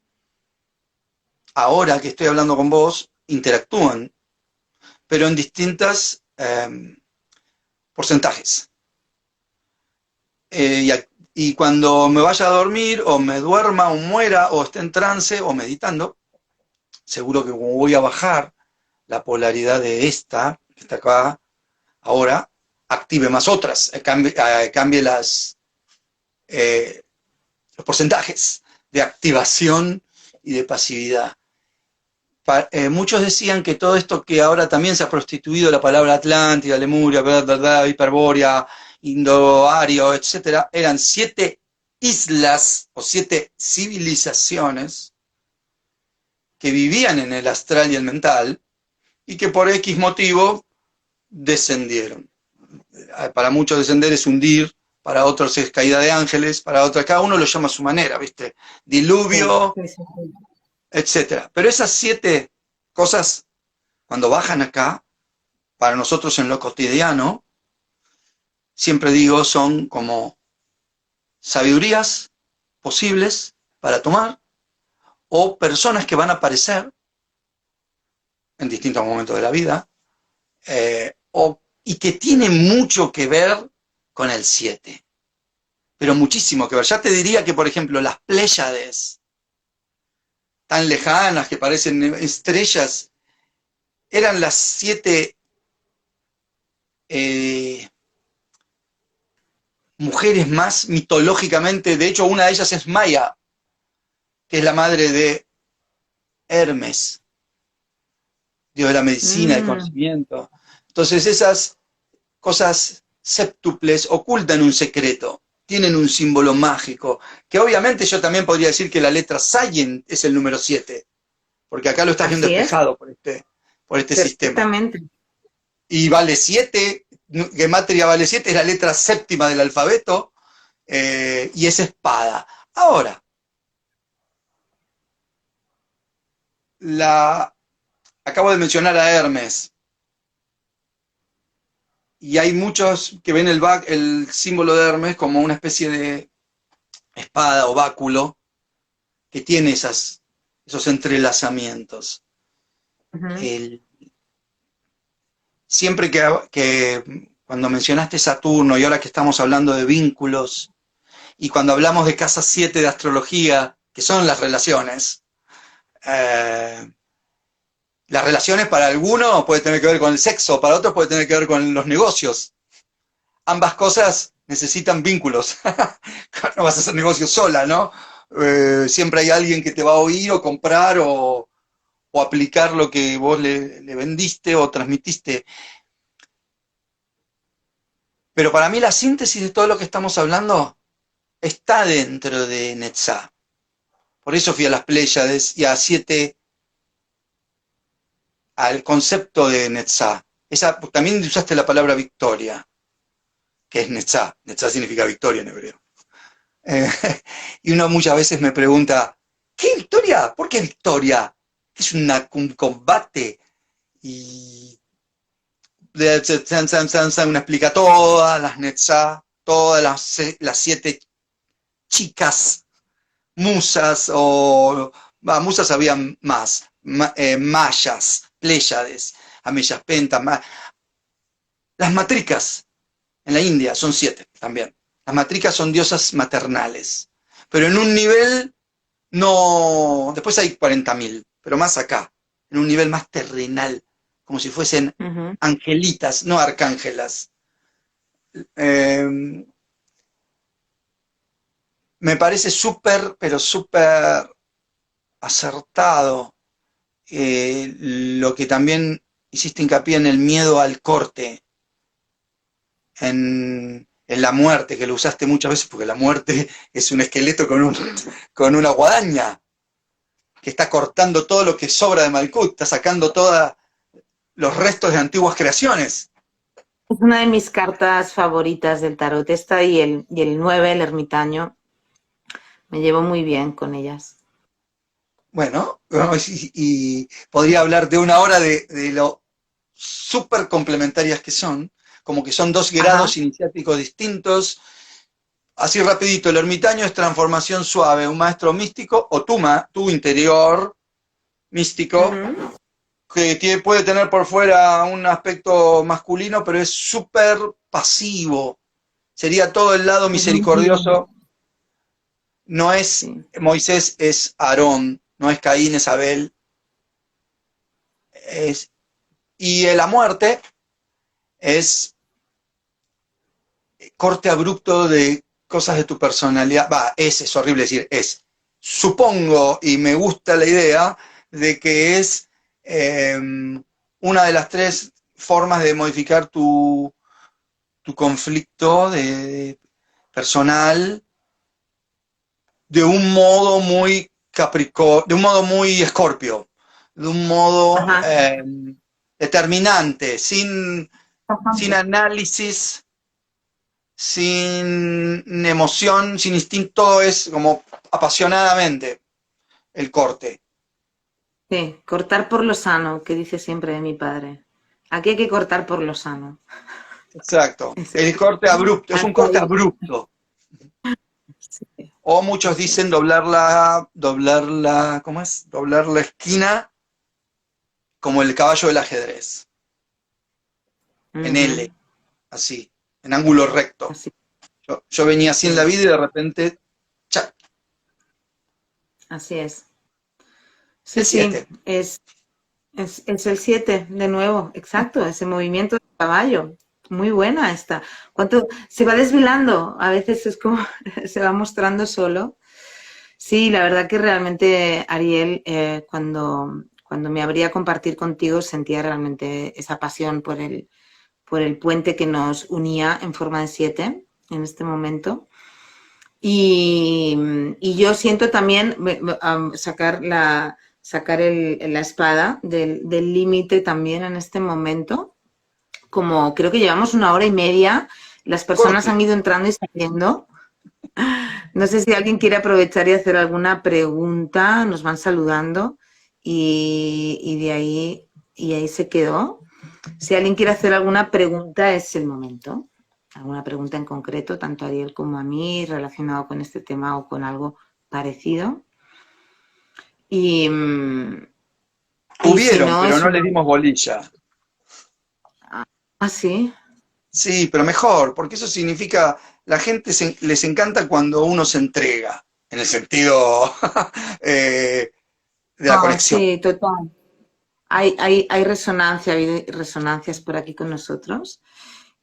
ahora que estoy hablando con vos, interactúan, pero en distintas porcentajes. Y cuando me vaya a dormir, o me duerma, o muera, o esté en trance, o meditando, seguro que como voy a bajar la polaridad de esta, que está acá, ahora, active más otras, cambie los porcentajes de activación y de pasividad. Muchos decían que todo esto que ahora también se ha prostituido, la palabra Atlántida, Lemuria, Hiperbórea, Indo-Ario, etcétera, eran 7 islas o 7 civilizaciones que vivían en el astral y el mental y que por X motivo descendieron. Para muchos descender es hundir, para otros es caída de ángeles, para otros cada uno lo llama a su manera, ¿viste? Diluvio, etcétera. Pero esas 7 cosas, cuando bajan acá, para nosotros en lo cotidiano, siempre digo, son como sabidurías posibles para tomar, o personas que van a aparecer en distintos momentos de la vida, y que tienen mucho que ver con el 7. Pero muchísimo que ver. Ya te diría que, por ejemplo, las Pléyades, tan lejanas, que parecen estrellas, eran las 7 mujeres más mitológicamente, de hecho una de ellas es Maya, que es la madre de Hermes, dios de la medicina, del conocimiento. Entonces esas cosas séptuples ocultan un secreto, tienen un símbolo mágico, que obviamente yo también podría decir que la letra Zayin es el número 7, porque acá lo estás viendo despejado por este sistema. Y vale 7, Gematria vale 7, es la letra séptima del alfabeto, y es espada. Ahora, acabo de mencionar a Hermes, y hay muchos que ven el símbolo de Hermes como una especie de espada o báculo que tiene esos entrelazamientos. Siempre que cuando mencionaste Saturno, y ahora que estamos hablando de vínculos, y cuando hablamos de casa 7 de astrología, que son las relaciones para algunos puede tener que ver con el sexo, para otros puede tener que ver con los negocios. Ambas cosas necesitan vínculos. No vas a hacer negocios sola, ¿no? Siempre hay alguien que te va a oír o comprar o aplicar lo que vos le vendiste o transmitiste. Pero para mí la síntesis de todo lo que estamos hablando está dentro de Netzá. Por eso fui a las Pléyades y a 7, al concepto de Netzá. También usaste la palabra victoria, que es Netzá. Netzá significa victoria en hebreo. Y uno muchas veces me pregunta, ¿qué victoria? ¿Por qué victoria? Es un combate. Y uno explica todas las Netzá, todas las 7 chicas musas, musas habían más, mayas, Pléyades, Ameyas, Pentas, las matricas en la India son 7 también. Las matricas son diosas maternales, pero en un nivel no, después hay 40.000, pero más acá, en un nivel más terrenal, como si fuesen angelitas, no arcángelas. Me parece súper, pero súper acertado lo que también hiciste hincapié en el miedo al corte, en la muerte, que lo usaste muchas veces, porque la muerte es un esqueleto con una guadaña, que está cortando todo lo que sobra de Malkut, está sacando todos los restos de antiguas creaciones. Es una de mis cartas favoritas del tarot, esta y el 9, el ermitaño. Me llevo muy bien con ellas. Bueno, y podría hablar de una hora de lo súper complementarias que son, como que son 2 grados iniciáticos distintos. Así rapidito, el ermitaño es transformación suave, un maestro místico, o tu interior místico, puede tener por fuera un aspecto masculino, pero es súper pasivo. Sería todo el lado Es muy tierno, misericordioso. No es sí. Moisés, es Aarón, no es Caín, es Abel. Y la muerte es corte abrupto de cosas de tu personalidad. Es horrible decir es. Supongo, y me gusta la idea, de que es una de las tres formas de modificar tu conflicto personal de un modo muy Capricornio, de un modo muy Escorpio, de un modo Ajá. determinante, sin Bastante. análisis, sin emoción, sin instinto, es como apasionadamente el corte. Sí, cortar por lo sano, que dice siempre mi padre. Aquí hay que cortar por lo sano. Exacto. Ese- El corte abrupto, es un Aquí corte hay- abrupto. sí. O muchos dicen ¿cómo es? Doblar la esquina como el caballo del ajedrez, en Ujú. L, así, en ángulo recto. Así, Yo venía así así en la vida es. y de repente, ¡chac! Así es. Sí, El sí, 7. es el 7 de nuevo, exacto, ese movimiento de caballo. Muy buena esta. ¿Cuánto se va desvelando? A veces es como se va mostrando solo. Sí, la verdad que realmente, Ariel, cuando me abría a compartir contigo, sentía realmente esa pasión por el puente que nos unía en forma de 7 en este momento. Y yo siento también sacar la espada del límite también en este momento. Como creo que llevamos 1 hora y media, las personas Corte. han ido entrando y saliendo. No sé si alguien quiere aprovechar y hacer alguna pregunta, nos van saludando y ahí se quedó. Si alguien quiere hacer alguna pregunta, es el momento. Alguna pregunta en concreto, tanto a Ariel como a mí, relacionado con este tema o con algo parecido. Y, y si Hubieron, no, pero es no una... les dimos bolilla. Ah, sí. Sí, pero mejor, porque eso significa, la gente les encanta cuando uno se entrega, en el sentido de la Ah, conexión. sí, total. Hay resonancia, ha habido resonancias por aquí con nosotros.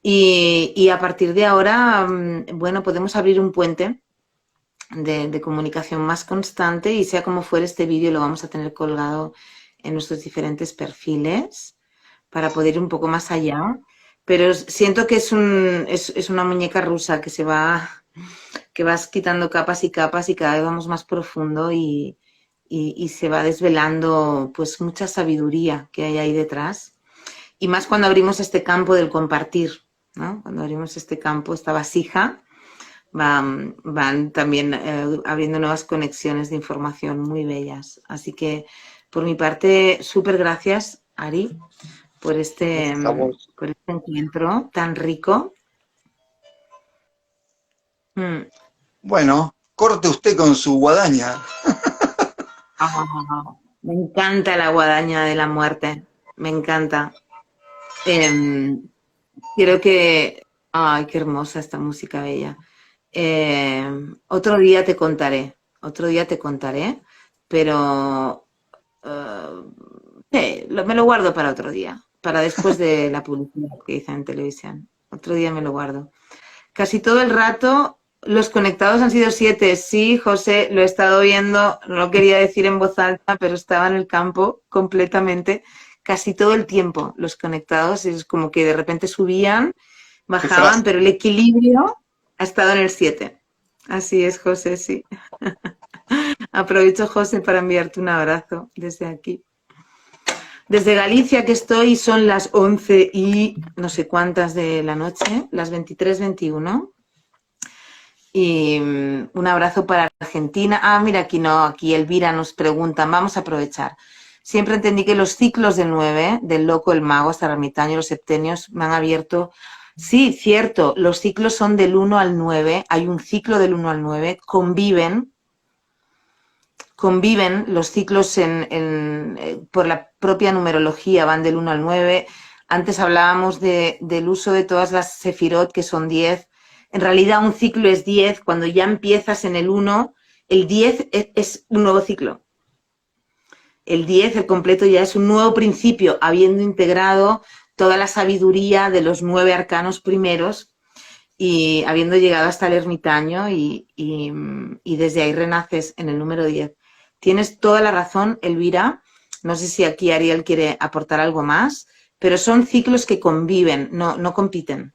Y a partir de ahora, bueno, podemos abrir un puente de comunicación más constante y sea como fuere este vídeo lo vamos a tener colgado en nuestros diferentes perfiles para poder ir un poco más allá. Pero siento que es una muñeca rusa que vas quitando capas y capas y cada vez vamos más profundo y se va desvelando pues mucha sabiduría que hay ahí detrás. Y más cuando abrimos este campo del compartir, ¿no? Cuando abrimos este campo, esta vasija, van también abriendo nuevas conexiones de información muy bellas. Así que, por mi parte, súper gracias, Ari, Gracias a vos. por este encuentro tan rico. Mm. Bueno, corte usted con su guadaña. Ah, me encanta la guadaña de la muerte, me encanta. Em, Quiero que... Ay, qué hermosa esta música bella. Otro día te contaré, otro día te contaré, pero me lo guardo para otro día, para después de la publicidad que hice en televisión. Otro día me lo guardo. Casi todo el rato los conectados han sido 7. Sí, José, lo he estado viendo, no lo quería decir en voz alta, pero estaba en el campo completamente. Casi todo el tiempo los conectados, es como que de repente subían, Qué bajaban, frase. pero el equilibrio ha estado en el 7. Así es, José, sí. Aprovecho, José, para enviarte un abrazo desde aquí. Desde Galicia que estoy son las 11 y no sé cuántas de la noche, las 23:21. Y un abrazo para Argentina. Ah, mira, aquí no, aquí Elvira nos pregunta, vamos a aprovechar. Siempre entendí que los ciclos del 9, del loco, el mago, hasta el ermitaño, los septenios, me han abierto. Sí, cierto, los ciclos son del 1 al 9, hay un ciclo del 1 al 9, conviven conviven los ciclos por la propia numerología, van del 1 al 9. Antes hablábamos del uso de todas las sefirot, que son 10. En realidad un ciclo es 10, cuando ya empiezas en el 1, el 10 es un nuevo ciclo. El 10, el completo, ya es un nuevo principio, habiendo integrado toda la sabiduría de los 9 arcanos primeros y habiendo llegado hasta el ermitaño y desde ahí renaces en el número 10. Tienes toda la razón, Elvira. No sé si aquí Ariel quiere aportar algo más, pero son ciclos que conviven, no compiten.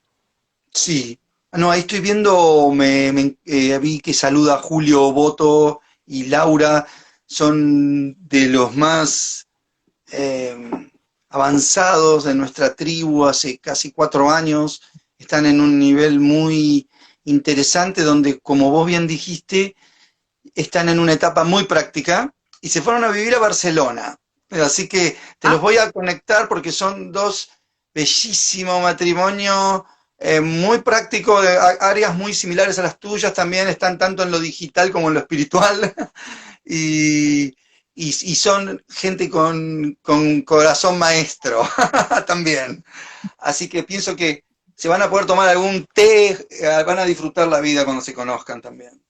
Sí. No, ahí estoy viendo, vi que saluda a Julio Boto y Laura, son de los más avanzados de nuestra tribu hace casi 4 años, están en un nivel muy interesante donde, como vos bien dijiste, están en una etapa muy práctica y se fueron a vivir a Barcelona. Así que te los voy a conectar porque son dos bellísimos matrimonios, muy prácticos, de áreas muy similares a las tuyas también, están tanto en lo digital como en lo espiritual. y, y son gente con corazón maestro también. Así que pienso que se van a poder tomar algún té, van a disfrutar la vida cuando se conozcan también.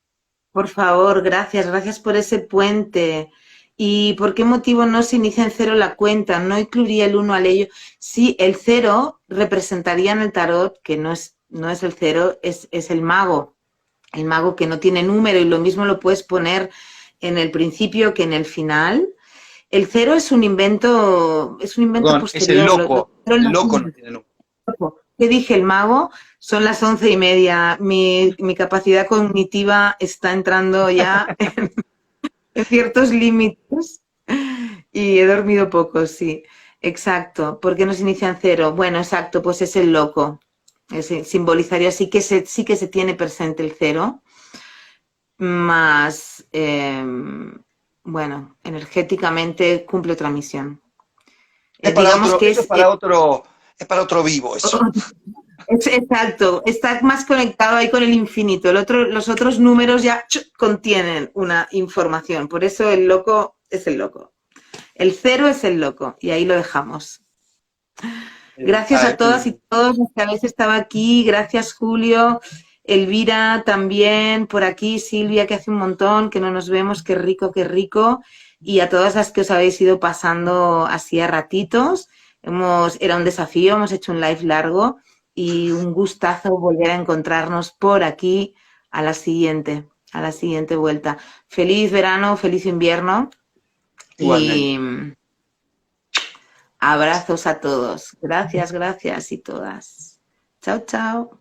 Por favor, gracias por ese puente. ¿Y por qué motivo no se inicia en cero la cuenta? ¿No incluiría el 1 al ello? Sí, el 0 representaría en el tarot, que no es el 0, es el mago. El mago que no tiene número y lo mismo lo puedes poner en el principio que en el final. El 0 es un invento Perdón, es el posterior. loco. El loco no tiene número. ¿Qué dije? El mago. Son las 11:30. Mi capacidad cognitiva está entrando ya en ciertos límites y he dormido poco, sí. Exacto. ¿Por qué no se inicia en cero? Bueno, exacto, pues es el loco. Simbolizaría, sí que se tiene presente el cero, más, bueno, energéticamente cumple otra misión. Es para Digamos otro, que eso es para otro vivo eso. exacto, está más conectado ahí con el infinito. Los otros números ya contienen una información, por eso el loco es el loco. El 0 es el loco y ahí lo dejamos. Gracias a todas y todos los que habéis estado aquí. Gracias, Julio. Elvira también, por aquí, Silvia, que hace un montón, que no nos vemos, qué rico, qué rico. Y a todas las que os habéis ido pasando así a ratitos. Era un desafío, hemos hecho un live largo y un gustazo volver a encontrarnos por aquí a la siguiente vuelta. Feliz verano, feliz invierno y Igualmente. abrazos a todos. Gracias y todas. Chao, chao.